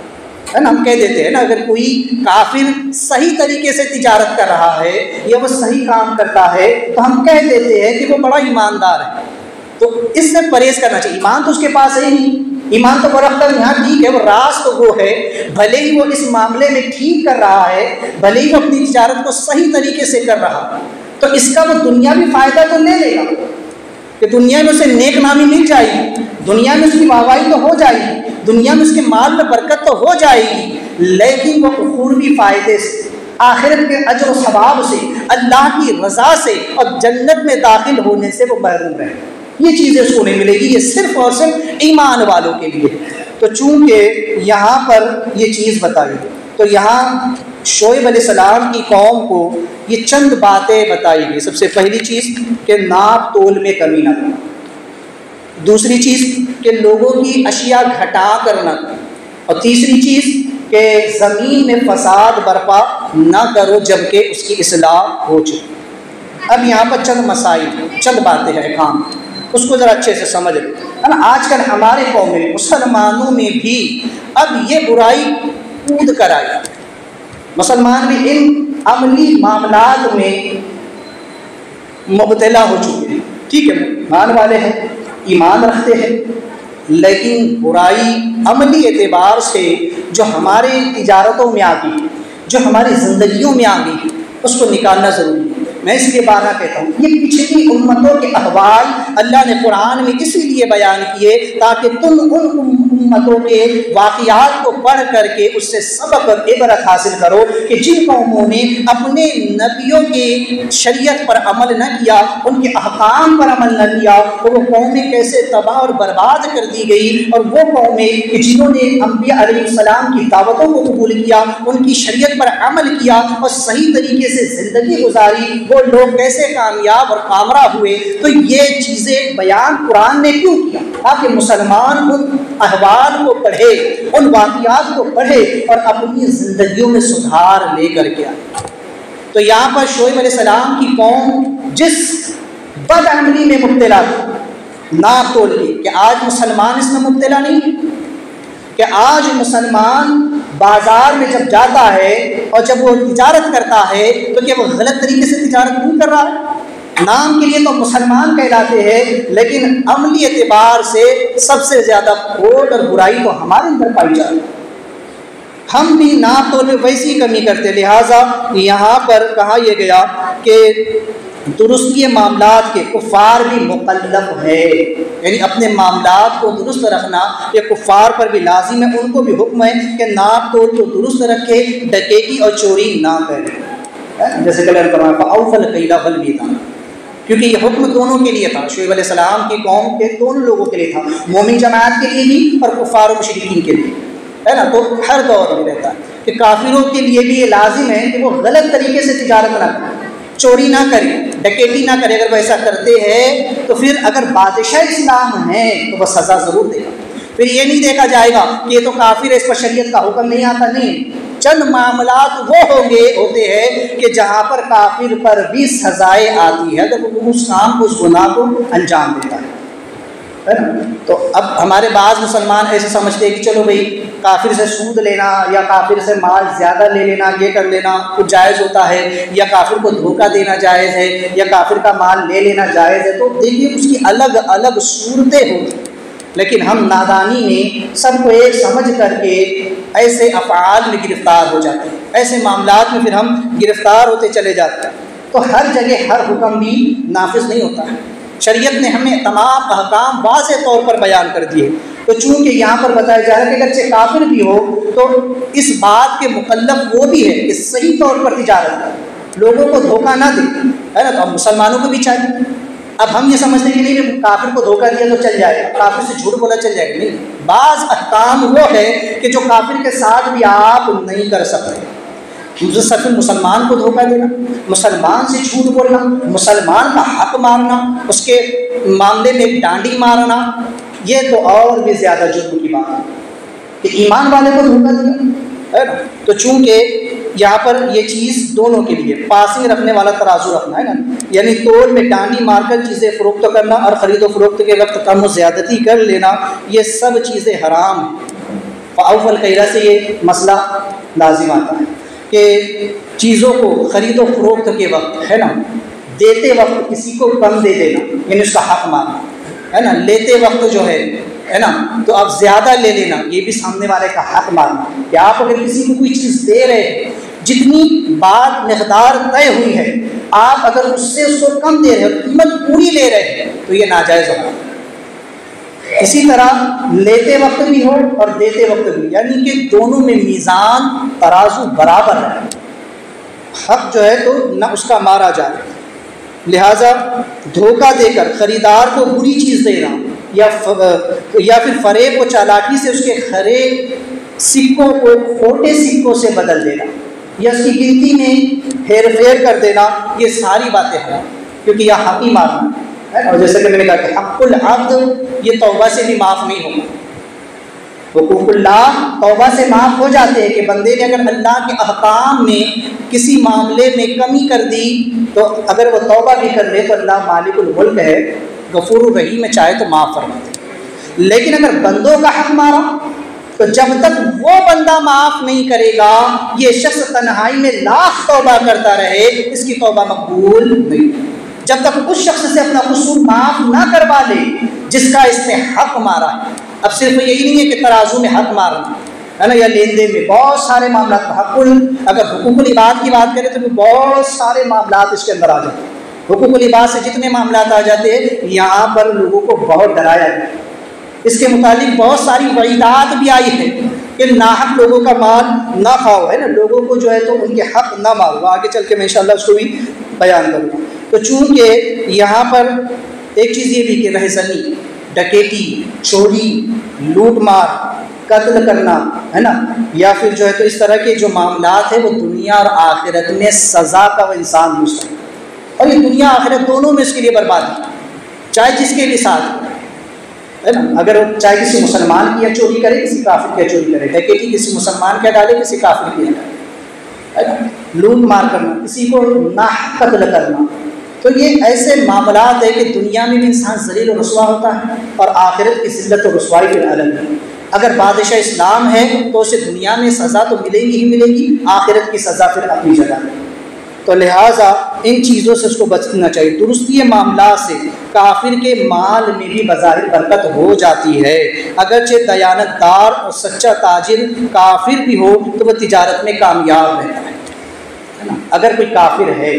है ना, हम कह देते हैं ना, अगर कोई काफिर सही तरीके से तिजारत कर रहा है या वो सही काम करता है तो हम कह देते हैं कि वो बड़ा ईमानदार है। तो इससे परहेज़ करना चाहिए। ईमान तो उसके पास है ही नहीं, ईमान तो वो रखता है, यहाँ ठीक है, वो राज तो वो है, भले ही वो इस मामले में ठीक कर रहा है, भले ही वो अपनी तिजारत को सही तरीके से कर रहा है, तो इसका वो दुनियावी फ़ायदा तो ले लेगा कि दुनिया में उसे नेक नामी मिल जाएगी, दुनिया में उसकी वाहवाही तो हो जाएगी, दुनिया में उसके माल में बरकत तो हो जाएगी, लेकिन वो उखुरवी फ़ायदे से, आखिरत के अजर व सवाब से, अल्लाह की रज़ा से और जन्नत में दाखिल होने से वो महरूम है। ये चीज़ें उसको नहीं मिलेगी, ये सिर्फ़ और सिर्फ ईमान वालों के लिए। तो चूँकि यहाँ पर ये चीज़ बताई, तो यहाँ शोएब अलैहिस्सलाम की कौम को ये चंद बातें बताई गई। सबसे पहली चीज़ कि नाप तोल में कमी ना करना, दूसरी चीज़ कि लोगों की अशिया घटा करना, और तीसरी चीज़ कि ज़मीन में फसाद बर्पा ना करो जबकि उसकी इस्लाह हो चुकी। अब यहाँ पर चंद मसाइल, चंद बातें हैं काम, उसको ज़रा अच्छे से समझ लो, है ना। आजकल हमारे कौम में, मुसलमानों में भी अब ये बुराई कूद कर आई। मुसलमान भी इन अमली मामलात में मुब्तला हो चुके हैं। ठीक है, ईमान वाले हैं, ईमान रखते हैं, लेकिन बुराई अमली एतबार से जो हमारे तिजारतों में आ गई, जो हमारी ज़िंदगियों में आ गई, उसको निकालना ज़रूरी है। मैं इसलिए बारह कहता हूँ, ये पिछली उम्मतों के अहवाल अल्लाह ने कुरान में इसीलिए बयान किए ताकि तुम उन उम्मतों के वाक़ियात को पढ़ करके उससे सबक इबरत हासिल करो कि जिन कौमों ने अपने नबियों के शरीयत पर अमल न किया, उनके अहकाम पर अमल न किया, तो वो कौमें कैसे तबाह और बर्बाद कर दी गई, और वो कौमें कि जिन्होंने अंबिया अलैहिस्सलाम की दावतों को कबूल किया, उनकी शरीयत पर अमल किया और सही तरीके से ज़िंदगी गुजारी, वो लोग कैसे कामयाब और कामयाब हुए। तो ये चीज़ें बयान कुरान ने क्यों किया? ताकि मुसलमान उन अहवाल को पढ़े, उन वाक़ियात को पढ़े और अपनी ज़िंदगियों में सुधार लेकर के आए। तो यहाँ पर शोएब अलैहिस्सलाम की कौम जिस बदअमली में मुब्तला थी, नाप तोल की, कि आज मुसलमान इसमें मुब्तला नहीं है, कि आज मुसलमान बाज़ार में जब जाता है और जब वो तिजारत करता है तो क्या वो गलत तरीके से तिजारत नहीं कर रहा है? नाम के लिए तो मुसलमान कहलाते हैं, लेकिन अमली एतबार से सबसे ज़्यादा खोट और बुराई तो हमारे अंदर पाई जाती है। हम भी नाप तोल में वैसी कमी करते। लिहाजा यहाँ पर कहा यह गया कि दुरुस्ती मामलात के कुफ़ार भी मुकल्लफ है, यानी अपने मामलात को दुरुस्त रखना ये कुफ़ार पर भी लाजिम है। उनको भी हुक्म है कि नाप तोल को दुरुस्त रखे, डकैती और चोरी ना करे। जैसे कल फअौफ़ल कैला वल मीज़ान, क्योंकि ये हुक्म दोनों के लिए था, शुएब अलैहिस्सलाम की कौम के दोनों लोगों के लिए था, मोमिन जमात के लिए भी और कुफ़ार और मुशरिकीन के लिए, है ना। तो हर दौर में रहता है कि काफिरों के लिए भी ये लाजिम है कि वो गलत तरीके से तिजारत ना करें, चोरी ना करें, डकैती ना करें। अगर वो ऐसा करते हैं तो फिर अगर बादशाह इस्लाम है तो वह सज़ा ज़रूर देगा। फिर ये नहीं देखा जाएगा कि ये तो काफिर है, इस पर शरीयत का हुक्म नहीं आता। नहीं, चंद मामलात वो होते हैं कि जहाँ पर काफिर पर भी सजाएं आती है अगर वो उस काम को, उस गुनाह को अंजाम देता है ना। तो अब हमारे बाज़ मुसलमान ऐसे समझते हैं कि चलो भाई काफिर से सूद लेना या काफिर से माल ज़्यादा ले लेना, ये कर लेना कुछ जायज़ होता है, या काफिर को धोखा देना जायज़ है, या काफिर का माल ले लेना जायज़ है। तो देखिए उसकी अलग अलग सूरतें होती, लेकिन हम नादानी में सबको एक समझ करके ऐसे अफ़आल में गिरफ़्तार हो जाते हैं, ऐसे मामलात में फिर हम गिरफ़्तार होते चले जाते हैं। तो हर जगह हर हुक्म भी नाफिज नहीं होता है। शरीयत ने हमें तमाम अहकाम वाज़ेह तौर पर बयान कर दिए। तो चूँकि यहाँ पर बताया जा रहा है कि अगर से काफिर भी हो तो इस बात के मुकल्लफ वो भी है कि सही तौर पर तिजारत करे, लोगों को धोखा ना दे, है ना। तो अब मुसलमानों को भी चाहिए। अब हम ये समझते हैं कि नहीं काफिर को धोखा दिया तो चल जाएगा, काफिर से झूठ बोला चल जाएगा। नहीं, बाज़ अहकाम वो है कि जो काफिर के साथ भी आप नहीं कर सकते। सिर्फ मुसलमान को धोखा देना, मुसलमान से झूठ बोलना, मुसलमान का हक मारना, उसके मामले में डांडी मारना, ये तो और भी ज़्यादा जुर्म की बात है कि ईमान वाले को धोखा दिया, है ना। तो चूँकि यहाँ पर ये चीज़ दोनों के लिए पासिंग रखने वाला तराजू रखना है ना, यानी तोल में डांडी मारकर चीज़ें फ़रोख्त करना और ख़रीदो फरोख्त के वक्त कम ज़्यादती कर लेना, ये सब चीज़ें हराम हैं। फ़अौफ़ल कैला से ये मसला लाजिम आता है कि चीज़ों को ख़रीदो फरोख्त के वक्त, है ना, देते वक्त किसी को कम दे देना, यानी उसका हक़ मारना, है ना। लेते वक्त जो है ना, तो आप ज़्यादा ले लेना, ये भी सामने वाले का हक़ मारना। कि आप अगर किसी को कोई चीज़ दे रहे हैं, जितनी बात मक़दार तय हुई है, आप अगर उससे उसको कम दे रहे हो, कीमत पूरी ले रहे हैं, तो ये नाजायज़ होगा। इसी तरह लेते वक्त भी हो और देते वक्त भी, यानी कि दोनों में मीज़ान तराजू बराबर है, हक़ जो है तो ना उसका मारा जाए। लिहाजा धोखा देकर ख़रीदार को बुरी चीज़ देना या फिर फ़रेब को चालाकी से उसके खरे सिक्कों को खोटे सिक्कों से बदल देना या उसकी गिनती में हेर फेर कर देना, ये सारी बातें हैं, क्योंकि यह हक़ ही मारना है। और जैसे कि मैंने कहा कि हक़्क़ुल अब्द ये तौबा से भी माफ़ नहीं होगा, हुकूकुल्लाह तौबा से माफ़ हो जाते हैं कि बंदे ने अगर अल्लाह के अहकाम में किसी मामले में कमी कर दी तो अगर वो तौबा भी कर ले तो अल्लाह मालिकुल मुल्क है, गफूर रहीम में चाहे तो माफ़ फरमा दे। लेकिन अगर बंदों का हक मारा तो जब तक वो बंदा माफ़ नहीं करेगा, ये शख्स तन्हाई में लाख तौबा करता रहे, इसकी तौबा मकबूल नहीं। जब तक उस शख्स से अपना कसूर माफ़ ना करवा ले जिसका इसने हक मारा है। अब सिर्फ यही नहीं है कि तराजू में हक मारना है ना, या लेन देन में बहुत सारे मामला, हक़ुल अगर हुकूकुल इबाद की बात करें तो भी बहुत सारे मामला इसके अंदर आ जाते हैं। हुकूकुल इबाद से जितने मामला आ जाते हैं, यहाँ पर लोगों को बहुत डराया गया। इसके मुतालिक बहुत सारी वईदात भी आई है कि नाहक लोगों का माल ना खाओ, है ना, लोगों को जो है तो उनके हक ना मारो। आगे चल के मैं इंशाअल्लाह उसको भी बयान करूँगा। तो चूँकि यहाँ पर एक चीज़ ये भी कि रहज़नी, डकैती, चोरी, लूट मार, कत्ल करना, है ना, या फिर जो है तो इस तरह के जो मामलात है वो दुनिया और आखिरत में सज़ा का वो इंसान मुस्तहिक़, और ये दुनिया आखिरत दोनों में इसके लिए बर्बादी, चाहे जिसके भी साथ, है ना। अगर चाहे किसी मुसलमान की या चोरी करे, किसी काफिर की चोरी करे, डकैती किसी मुसलमान का डाले, किसी काफिर की डाले, है ना, लूट मार करना, किसी को नाहक कत्ल करना, तो ये ऐसे मामलात है कि दुनिया में भी इंसान ज़लील और रुसवा होता है और आखिरत की ज़िल्लत और रुसवाई फिर अलग है। अगर बादशाह इस्लाम है तो उसे दुनिया में सज़ा तो मिलेगी ही मिलेगी, आखिरत की सज़ा फिर अपनी जगह है। तो लिहाजा इन चीज़ों से उसको बचना चाहिए। दुरुस्ती मामला से काफिर के माल में भी बज़ाहिर बरकत हो जाती है। अगरचे दयानतदार और सच्चा ताजिर काफिर भी हो तो वह तिजारत में कामयाब रहता है ना। अगर कोई काफिर है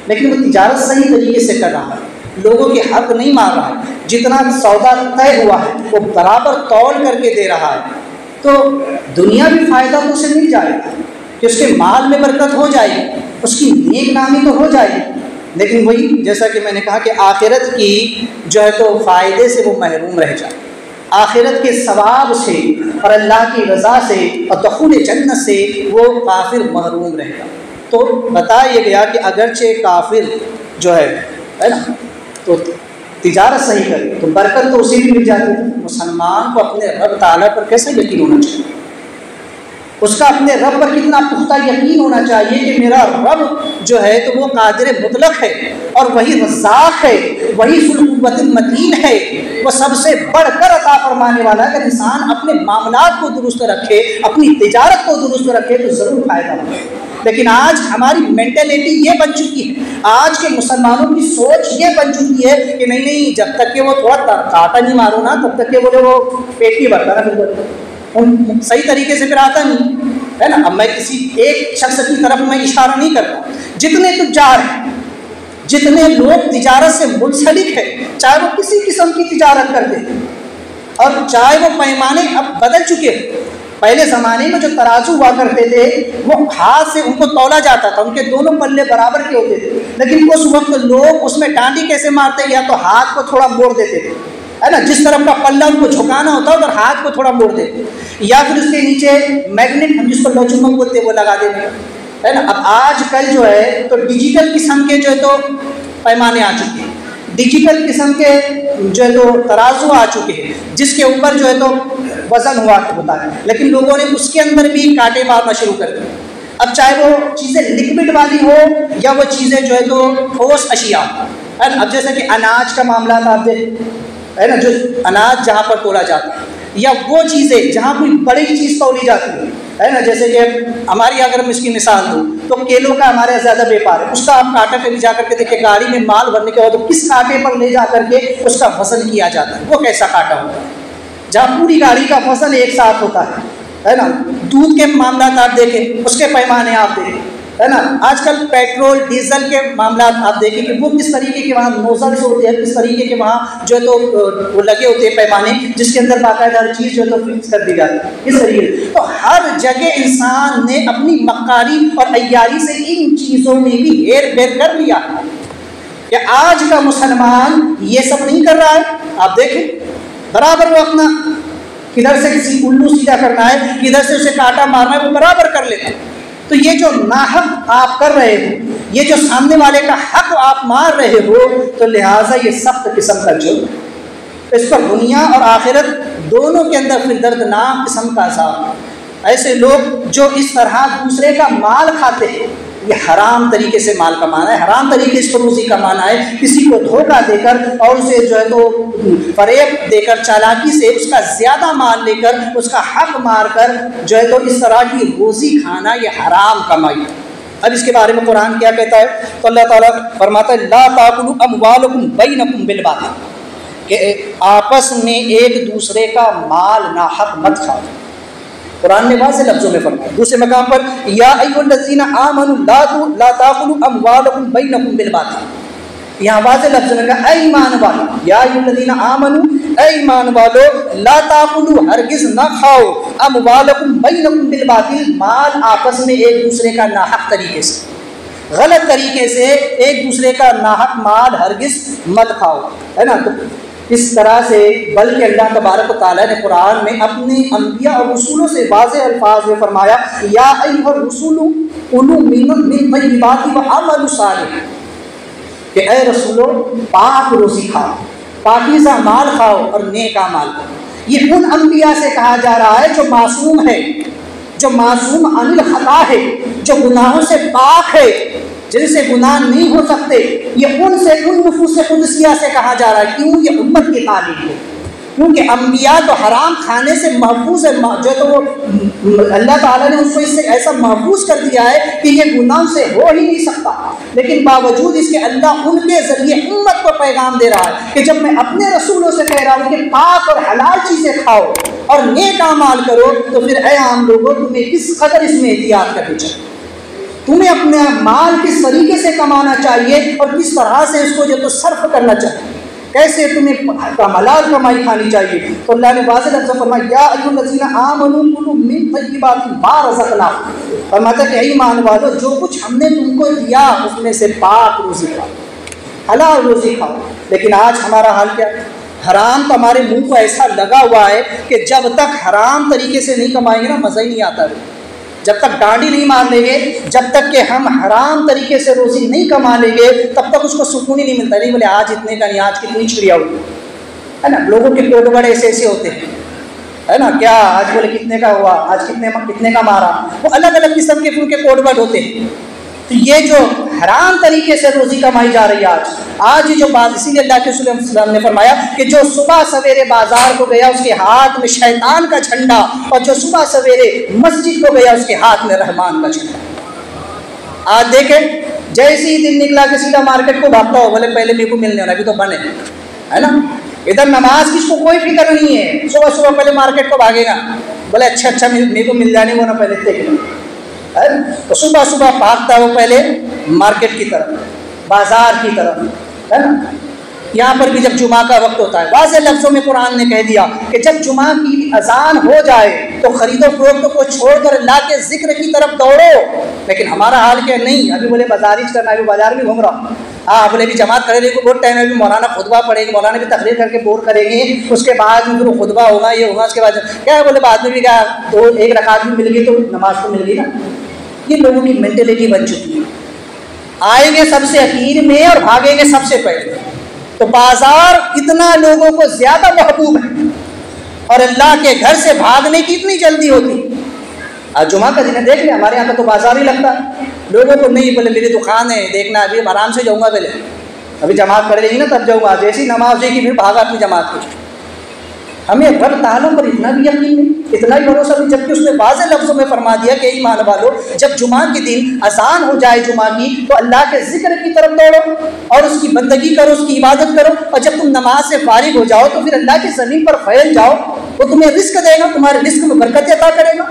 लेकिन वो तिजारत सही तरीके से कर रहा है, लोगों के हक नहीं मार रहा है, जितना सौदा तय हुआ है वो बराबर तौल करके दे रहा है, तो दुनिया भी फ़ायदा तो उसे मिल जाएगा कि उसके माल में बरकत हो जाएगी, उसकी नेक नामी तो हो जाएगी। लेकिन वही जैसा कि मैंने कहा कि आखिरत की जो है तो फ़ायदे से वो महरूम रह जाए, आखिरत के सवाब से और अल्लाह की रज़ा से और दखूल जन्नत से वो काफिर महरूम रहेगा। तो बताया गया कि अगरचे काफिर जो है ना, तो तिजारत सही करे तो बरकत तो उसे भी मिल जाती है। मुसलमान को अपने रब ताला पर कैसे यकीन होना चाहिए, उसका अपने रब पर कितना पुख्ता यकीन होना चाहिए कि मेरा रब जो है तो वो कादिर मुतलक है और वही रज़्ज़ाक़ है, वही ज़ुल क़ुव्वतिल मतीन है, वो सबसे बढ़कर अता फरमाने वाला है। अगर इंसान अपने मामलात को दुरुस्त रखे, अपनी तिजारत को दुरुस्त रखे तो ज़रूर फ़ायदा होगा। लेकिन आज हमारी मेंटेलिटी ये बन चुकी है, आज के मुसलमानों की सोच ये बन चुकी है कि नहीं नहीं, जब तक कि वो थोड़ा काटा नहीं मारो ना तब तक के बोले वो पेट नहीं भरता ना, फिर सही तरीके से फिर आता नहीं है ना। अब मैं किसी एक शख्स की तरफ मैं इशारा नहीं करता, जितने तुज्जार हैं, जितने लोग तिजारत से मुंसलिक है, चाहे वो किसी किस्म की तिजारत करते हैं और चाहे वो पैमाने अब बदल चुके हैं। पहले ज़माने में जो तराजू हुआ करते थे वो हाथ से उनको तौला जाता था, उनके दोनों पल्ले बराबर के होते थे, लेकिन उस वक्त लोग उसमें डांडी कैसे मारते, या तो हाथ को थोड़ा मोड़ देते थे, है ना, जिस तरफ का पल्ला उनको झुकाना होता है उधर हाथ को थोड़ा मोड़ देते, या फिर उसके नीचे मैग्नेट, हम जिसको लचुमक बोलते हैं, वो लगा देते, है ना। अब आजकल जो है तो डिजिटल किस्म के जो है तो पैमाने आ चुके हैं, डिजिटल किस्म के जो है तो तराजू आ चुके हैं, जिसके ऊपर जो है तो वज़न हुआ होता है, लेकिन लोगों ने उसके अंदर भी कांटे मारना शुरू कर दिए। अब चाहे वो चीज़ें लिक्विड वाली हो या वो चीज़ें जो है तो ठोस अशिया, है ना। अब जैसे कि अनाज का मामला था, आप देख, है ना, जो अनाज जहाँ पर तोला जाता है, या वो चीज़ें जहाँ कोई बड़ी चीज़ तोली जाती है ना, जैसे कि हमारी अगर मैं इसकी मिसाल दूँ तो केलों का हमारे ज़्यादा व्यापार है, उसका आप कांटे पे भी जा करके देखिए, गाड़ी में माल भरने के बाद तो किस कांटे पर ले जा करके उसका वज़न किया जाता है, वो कैसा कांटा होता है, जहाँ पूरी गाड़ी का वज़न एक साथ होता है ना। दूध के मामला आप देखें, उसके पैमाने आप देखें, है ना। आजकल पेट्रोल डीजल के मामला आप देखें कि वो किस तरीके के वहाँ नोजल्स होते हैं, किस तरीके के वहाँ जो है तो वो लगे होते हैं पैमाने, जिसके अंदर बाकायदा हर चीज़ जो है तो फिक्स कर दी जाती है, इस तरीके। तो हर जगह इंसान ने अपनी मक्कारी और अय्यारी से इन चीज़ों में भी हेर फेर कर लिया कि आज का मुसलमान ये सब नहीं कर रहा है। आप देखें बराबर वो अपना किधर से किसी उल्लू सीधा करना है, किधर से उसे कांटा मारना है, वो बराबर कर लेता है। तो ये जो नाहक आप कर रहे हो, ये जो सामने वाले का हक आप मार रहे हो, तो लिहाजा ये सख्त किस्म का जुर्म, इस पर दुनिया और आखिरत दोनों के अंदर फिर दर्दनाक किस्म का अज़ाब। ऐसे लोग जो इस तरह दूसरे का माल खाते हैं, ये हराम तरीके से माल कमाना है, हराम तरीके से रोज़ी कमाना है, किसी को धोखा देकर और उसे जो है तो फरेब देकर, चालाकी से उसका ज़्यादा माल लेकर, उसका हक मारकर जो है तो इस तरह की रोज़ी खाना, ये हराम कमाई। अब इसके बारे में कुरान क्या कहता है? तो अल्लाह ताला फरमाता है ला ताकुलू अमवालकुम बैनकुम बिल बातिल, कि आपस में एक दूसरे का माल नाहक मत खाओ। कुरान ने वाज़ेह लफ्ज़ों में फरमाया। दूसरे मकाम पर या अय्युहल्लज़ीना आमनू ला ताकुलू अमवालकुम बैनकुम बिल बातिल, यहाँ वाज़ेह लफ्ज़ों में कहा ऐ ईमान वालो, या अय्युहल्लज़ीना आमनू, ऐ ईमान वालो, ला ताकुलू हरगिज़ न खाओ, अमवालकुम बैनकुम बिल बातिल, माल आपस में एक दूसरे का नाहक तरीके से, गलत तरीके से एक दूसरे का नाहक माल हरगिज़ मत खाओ, है ना। तो इस तरह से बल्कि अल्लाह तबारक व तआला ने कुरान में अपने अंबिया और रसूलों से वाज़ेह अल्फाज में फरमाया या अय्युहर रसूलु कुलू मिन तय्यिबाति व अमलू सालिह, कि ऐ रसूलो पाक रोज़ी खाओ, पाकीज़ा माल खाओ और नेक अमाल करो। ये उन अंबिया से कहा जा रहा है जो मासूम है, जो मासूम अनिल खता है, जो गुनाहों से पाक है, जिनसे गुनाह नहीं हो सकते। ये उनसे, उन नुफूस कुदसिया से कहा जा रहा है। क्यों? ये उम्मत की तालीम है, क्योंकि अंबिया तो हराम खाने से महफूज है, जो तो वो अल्लाह ताला ने उसको इससे ऐसा महफूज कर दिया है कि ये गुनाह से हो ही नहीं सकता। लेकिन बावजूद इसके अल्लाह उनके ज़रिए उम्मत को पैगाम दे रहा है कि जब मैं अपने रसूलों से कह रहा हूँ कि पाक और हलाल चीज़ें खाओ और नेक अमाल करो, तो फिर ऐ आम लोगों, तुम्हें किस कदर इसमें एहतियात करनी चाहिए, तुम्हें अपने माल किस तरीके से कमाना चाहिए और किस तरह से इसको जो तो सर्फ करना चाहिए, कैसे तुम्हें हलाल कमाई खानी चाहिए। तो अल्लाह ने वाज़ेह लफ्ज़ फरमाया या अय्युहल्लज़ीना आमनू कुलू मिन तय्यिबाति मा रज़क़नाकुम, फरमाता है कि ईमान वालों, जो कुछ हमने तुमको दिया उसमें से पाक रोज़ी खाओ, हलाल रोज़ी खाओ। लेकिन आज हमारा हाल क्या है? हराम तो हमारे मुँह को ऐसा लगा हुआ है कि जब तक हराम तरीके से नहीं कमाएंगे ना, मज़ा ही नहीं आता है। जब तक डांडी नहीं मार लेंगे, जब तक कि हम हराम तरीके से रोज़ी नहीं कमा लेंगे, तब तक उसको सुकून ही नहीं मिलता। नहीं बोले आज इतने का नहीं, आज कितनी चिड़िया हुई, है ना। लोगों के कोड वर्ड ऐसे ऐसे होते हैं, है ना। क्या आज बोले कितने का हुआ, आज कितने का मारा, वो अलग अलग किस्म के उनके कोड वर्ड होते हैं। तो ये जो हराम तरीके से रोज़ी कमाई जा रही है आज जो बात, इसीलिए अल्लाह के रसूल ने फरमाया कि जो सुबह सवेरे बाजार को गया उसके हाथ में शैतान का झंडा, और जो सुबह सवेरे मस्जिद को गया उसके हाथ में रहमान का झंडा। आज देखें, जैसे ही दिन निकला कि सीधा मार्केट को भागता हो, बोले पहले मेरे को मिलने वाला, अभी तो बने, है ना। इधर नमाज किसको कोई फिक्र नहीं है, सुबह सुबह पहले मार्केट को भागेगा, बोले अच्छा मेरे को मिल जाने को ना, पहले देखें। तो सुबह सुबह भागता है वो पहले मार्केट की तरफ, बाजार की तरफ, है ना। यहाँ पर भी जब जुमा का वक्त होता है, वाज़ेह लफ्ज़ों में कुरान ने कह दिया कि जब जुमा की अजान हो जाए तो ख़रीदो फरोख्त को छोड़कर अल्लाह के ज़िक्र की तरफ दौड़ो। लेकिन हमारा हाल क्या नहीं, अभी बोले बाजार ही करना, अभी बाजार में घूम रहा हूँ। हाँ, बोले अभी जमात करेंगे बहुत टाइम है, अभी मौलाना खुतबा पढ़ेंगे, मौलाना भी तकरीर करके बोर करेंगे, उसके बाद में फिर वो खुतबा होगा, ये होगा, उसके बाद क्या है, बोले बाद में भी क्या, तो एक रकात भी मिल गई तो नमाज तो मिल गई ना। ये लोगों की मेंटेलिटी बन चुकी है, आएंगे सबसे अखीर में और भागेंगे सबसे पहले। तो बाजार इतना लोगों को ज़्यादा महबूब है और अल्लाह के घर से भागने की इतनी जल्दी होती। आज जुमा का दिन देख ले, हमारे यहाँ का तो बाजार ही लगता है, लोगों को नहीं, बोले मेरी दुकान है, देखना अभी आराम से जाऊँगा, पहले अभी जमात पढ़ लेंगी ना तब जाऊँगा, जैसी नमाज देगी फिर भागा अपनी जमात को। हमें रब ताला पर इतना भी यकीन नहीं, इतना ही भरोसा नहीं, जबकि उसने वाज़ेह लफ्ज़ों में फरमा दिया कि ईमान वालों, जब जुमा के दिन अज़ान हो जाए जुमा की, तो अल्लाह के ज़िक्र की तरफ दौड़ो और उसकी बंदगी करो, उसकी इबादत करो। और जब तुम नमाज से फारिग हो जाओ तो फिर अल्लाह की ज़मीन पर फैल जाओ, वो तुम्हें रिस्क देगा, तुम्हारे रिस्क में बरकत अता करेगा।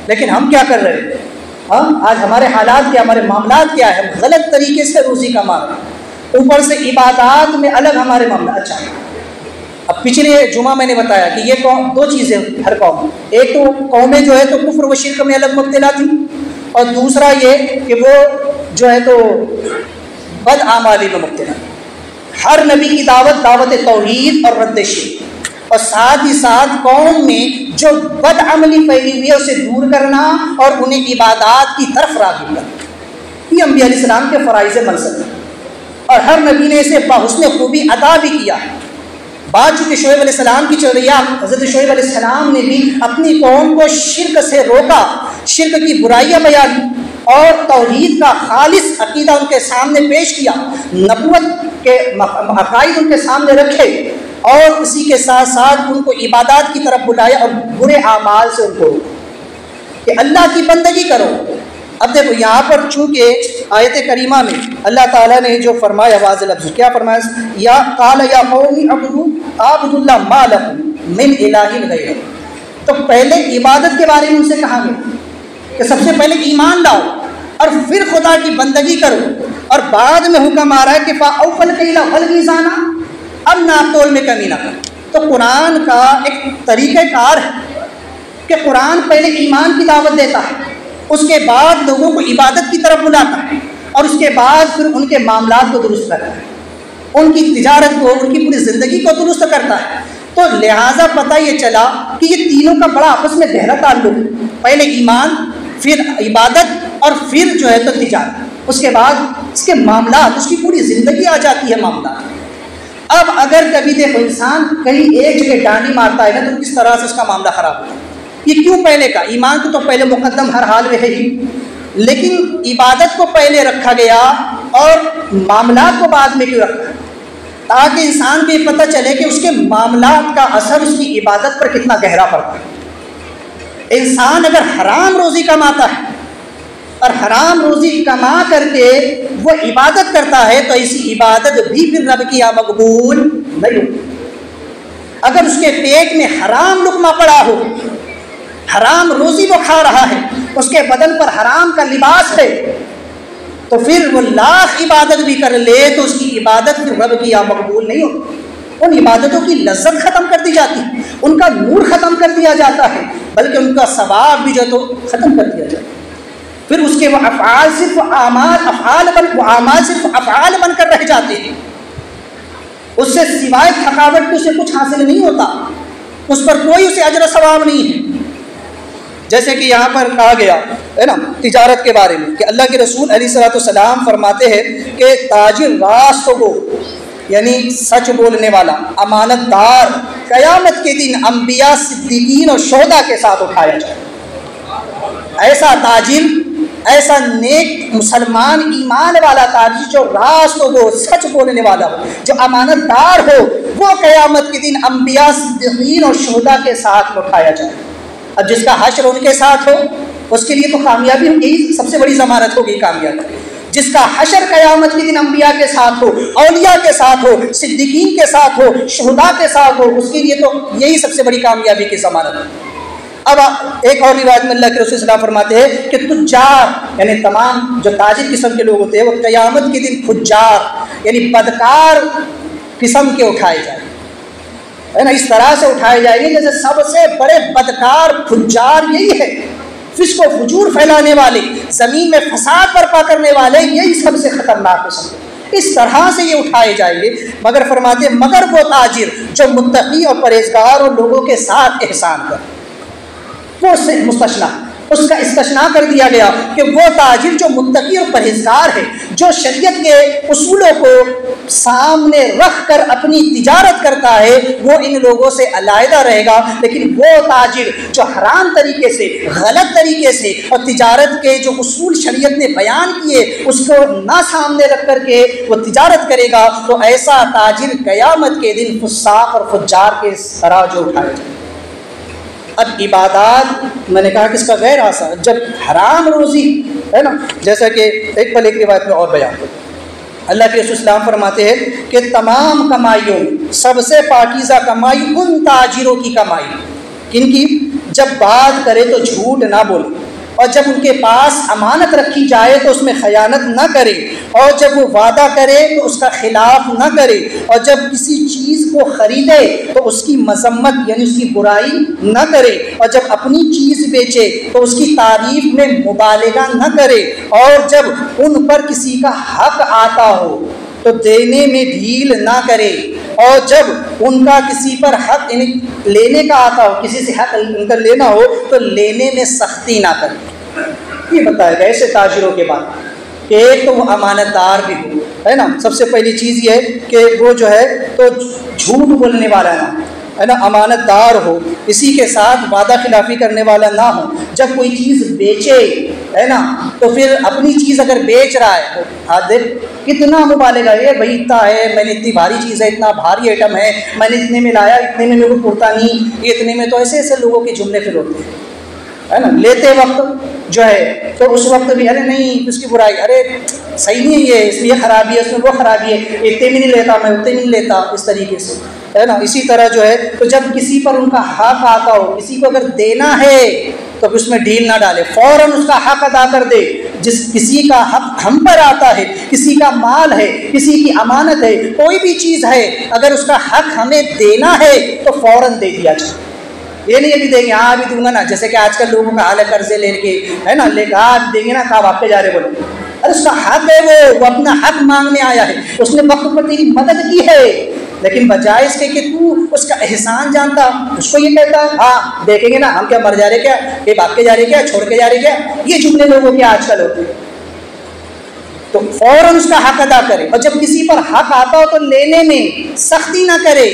लेकिन हम क्या कर रहे हैं? हाँ, आज हमारे हालात क्या, हमारे मामलात क्या है, हम गलत तरीके से रोज़ी कमा रहे हैं, ऊपर से इबादत में अलग हमारे मामला। अच्छा, अब पिछले जुमा मैंने बताया कि ये कौम, दो चीज़ें हर कौम, एक तो कौमें जो है तो कुफ्र व शिर्क में अलग मुब्तला थी, और दूसरा ये कि वो जो है तो बद आमाली में मुब्तला। हर नबी की दावत दावत तौहीद और रद्द शिर्क, और साथ ही साथ कौम में जो बद अमली फैली हुई है उसे दूर करना और उन्हें इबादत की तरफ राग़िब करना। ये अंबिया अलैहिस्सलाम के फ़राइज़ मनसब है और हर नबी ने इसे बहुस्न खूबी अदा भी किया। बात चूँकि शोएब अलैहिस्सलाम की चल रही है, हज़रत शोएब अलैहिस्सलाम ने भी अपनी कौम को शिर्क से रोका, शिर्क की बुराइयाँ बयान और तौहीद का खालिस अकीदा उनके सामने पेश किया, नबूवत के अकाईद उनके सामने रखे और इसी के साथ साथ उनको इबादत की तरफ बुलाया और बुरे आमाल से उनको कि अल्लाह की बंदगी करो। अब देखो यहाँ पर चूँकि आयत करीमा में अल्लाह ताला ने जो फरमाया वाज़ लफ्ज़ क्या फरमाया, या क़ाल या कौमी अब्दुल्लाह मा लकुम मिन इलाहिन गैरुह। तो पहले इबादत के बारे में उनसे कहा गया कि सबसे पहले ईमान लाओ और फिर खुदा की बंदगी करो, और बाद में हुक्म आ रहा है कि फ़ाउफ़ल कैला वल मीज़ाना, अब नापतोल में कमी ना कर। तो कुरान का एक तरीक़ाकार है कि कुरान पहले ईमान की दावत देता है, उसके बाद लोगों को इबादत की तरफ बुलाता है और उसके बाद फिर उनके मामलात को दुरुस्त करता है, उनकी तिजारत को, उनकी पूरी ज़िंदगी को दुरुस्त करता है। तो लिहाजा पता ये चला कि ये तीनों का बड़ा आपस में गहरा ताल्लुक है, पहले ईमान, फिर इबादत और फिर जो है तो तिजारत, उसके बाद इसके मामलात, उसकी पूरी ज़िंदगी आ जाती है मामलात। अब अगर कभी देखो इंसान कहीं एक जगह डांडी मारता है ना, तो किस तरह से उसका मामला ख़राब होता है। ये क्यों पहले का? ईमान को तो पहले मुकद्दम हर हाल में है ही, लेकिन इबादत को पहले रखा गया और मामलात को बाद में क्यों रखा? ताकि इंसान को ये पता चले कि उसके मामलात का असर उसकी इबादत पर कितना गहरा पड़ता है। इंसान अगर हराम रोज़ी कमाता है और हराम रोज़ी कमा करके वो इबादत करता है, तो ऐसी इबादत भी फिर रब की मकबूल नहीं होती। अगर उसके पेट में हराम लुक़मा पड़ा हो, हराम रोज़ी वो खा रहा है, उसके बदन पर हराम का लिबास है, तो फिर वो लाख इबादत भी कर ले तो उसकी इबादत फिर रब की मकबूल नहीं होती। उन इबादतों की लज्जत ख़त्म कर दी जाती है, उनका नूर ख़त्म कर दिया जाता है, बल्कि उनका सवाब भी जो तो ख़त्म कर दिया जाता है। फिर उसके वो अफ़आल सिर्फ अफ़आल बनकर रह जाते हैं, उससे सिवाय थकावट के उसे कुछ हासिल नहीं होता, उस पर कोई उसे अजर सवाब नहीं है। जैसे कि यहाँ पर कहा गया है ना तिजारत के बारे में कि अल्लाह के रसूल अलैहिस्सलाम फरमाते हैं कि ताजिर रास्त को, यानी सच बोलने वाला, अमानतदार, क़यामत के दिन अंबिया, सिद्दीकीन और शोहदा के साथ उठाया जाए। ऐसा ताजिर, ऐसा नेक मुसलमान ईमान वाला ताजिर जो रास्त हो, सच बोलने वाला हो, जो अमानतदार हो, वो क़यामत के दिन अंबिया, सिद्दीकीन और शोहदा के साथ उठाया जाए। अब जिसका हश्र उनके साथ हो उसके लिए तो कामयाबी होगी, सबसे बड़ी ज़मानत होगी कामयाबी। जिसका हश्र क़यामत के दिन अंबिया के साथ हो, औलिया के साथ हो, सिद्दीकीन के साथ हो, शुहदा के साथ हो, उसके लिए तो यही सबसे बड़ी कामयाबी की ज़मानत है। अब एक और रिवायत में अल्लाह के रसूल सल्लल्लाहु अलैहि वसल्लम फरमाते हैं कि तुज्जार, यानी तमाम जो ताजिर किस्म के लोग होते हैं, वो क़यामत के दिन फुज्जार यानी बदकार किस्म के उठाए जाए, है ना, इस तरह से उठाए जाएंगे जैसे सबसे बड़े बदकार फुज्जार यही है, फिस्को फुजूर फैलाने वाले, ज़मीन में फसाद बर्पा करने वाले, यही सबसे ख़तरनाक किस्म। इस तरह से ये उठाए जाएंगे। मगर फरमाते मगर वो ताजिर जो मुत्तकी और परहेज़गार और लोगों के साथ एहसान कर, वो उससे मुस्तस्ना, उसका इस्तिस्ना कर दिया गया कि वो ताजिर जो मुत्तकी और परहेज़गार है, जो शरीयत के उसूलों को सामने रख कर अपनी तिजारत करता है, वो इन लोगों से अलहदा रहेगा। लेकिन वो ताजिर जो हराम तरीके से, गलत तरीके से और तिजारत के जो उसूल शरीयत ने बयान किए उसको ना सामने रख कर के वो तिजारत करेगा, तो ऐसा ताजिर क़यामत के दिन फुस्साक़ और फुज्जार के तरह जो उठाए जाए। अब इबादत मैंने कहा कि इसका गैर आसान, जब हराम रोज़ी है ना, जैसा कि एक पल एक रिवायत में और बयान करते अल्लाह के रसूल सल्लल्लाहु अलैहि वसल्लम फरमाते हैं कि तमाम कमाइयों सबसे पाकीज़ा कमाई उन ताजिरों की कमाई किनकी, जब बात करे तो झूठ ना बोले, और जब उनके पास अमानत रखी जाए तो उसमें ख़यानत न करे, और जब वो वादा करे तो उसका खिलाफ न करे, और जब किसी चीज़ को ख़रीदे तो उसकी मजम्मत यानी उसकी बुराई न करे, और जब अपनी चीज़ बेचे तो उसकी तारीफ़ में मुबालगा न करे, और जब उन पर किसी का हक़ आता हो तो देने में ढील ना करे, और जब उनका किसी पर हक़ लेने का आता हो, किसी से हक़ उनका लेना हो तो लेने में सख्ती ना करे। ये बताया गया ऐसे ताजिरों के बाद कि एक तो वो अमानतदार भी हो, है ना। सबसे पहली चीज़ ये है कि वो जो है तो झूठ बोलने वाला ना, है ना, अमानतदार हो, किसी के साथ वादा खिलाफ़ी करने वाला ना हो। जब कोई चीज़ बेचे, है ना, तो फिर अपनी चीज़ अगर बेच रहा है तो हाँ देख कितना मुबालिगा है, भाई इतना है, मैंने इतनी भारी चीज़ है, इतना भारी आइटम है, मैंने इतने में लाया, इतने में मेरे को पुरता नहीं, ये इतने में। तो ऐसे ऐसे लोगों के जुमले फिर होते हैं, है ना। लेते वक्त जो है तो उस वक्त भी अरे नहीं उसकी बुराई, अरे सही नहीं है ये, इसमें ये खराबी है, इसमें वो खराबी है, इतने में नहीं लेता मैं, उतने में नहीं लेता, इस तरीके से, है ना। इसी तरह जो है तो जब किसी पर उनका हक आता हो, किसी को अगर देना है तो उसमें ढील ना डाले, फ़ौरन उसका हक अदा कर दे। जिस किसी का हक हम पर आता है, किसी का माल है, किसी की अमानत है, कोई भी चीज़ है, अगर उसका हक हमें देना है तो फ़ौरन दे दिया जाए। ये नहीं अभी देंगे, हाँ अभी दूंगा ना, जैसे कि आजकल लोगों का हाल है कर्जे लेके, है ना, लेकर हाँ देंगे ना, कहाँ आपके जा रहे बोलो, अरे उसका हक है, वो अपना हक मांगने आया है, उसने वक्त पर तेरी मदद की है, लेकिन बजाय इसके कि तू उसका एहसान जानता, उसको ये कहता है हाँ देखेंगे ना, हम क्या मर जा रहे क्या, ये भाग के जा रहे क्या, छोड़ के जा रहे क्या, ये जुमले लोगों के आजकल होते हैं। तो फौरन उसका हक अदा करे, और जब किसी पर हक आता हो तो लेने में सख्ती ना करे,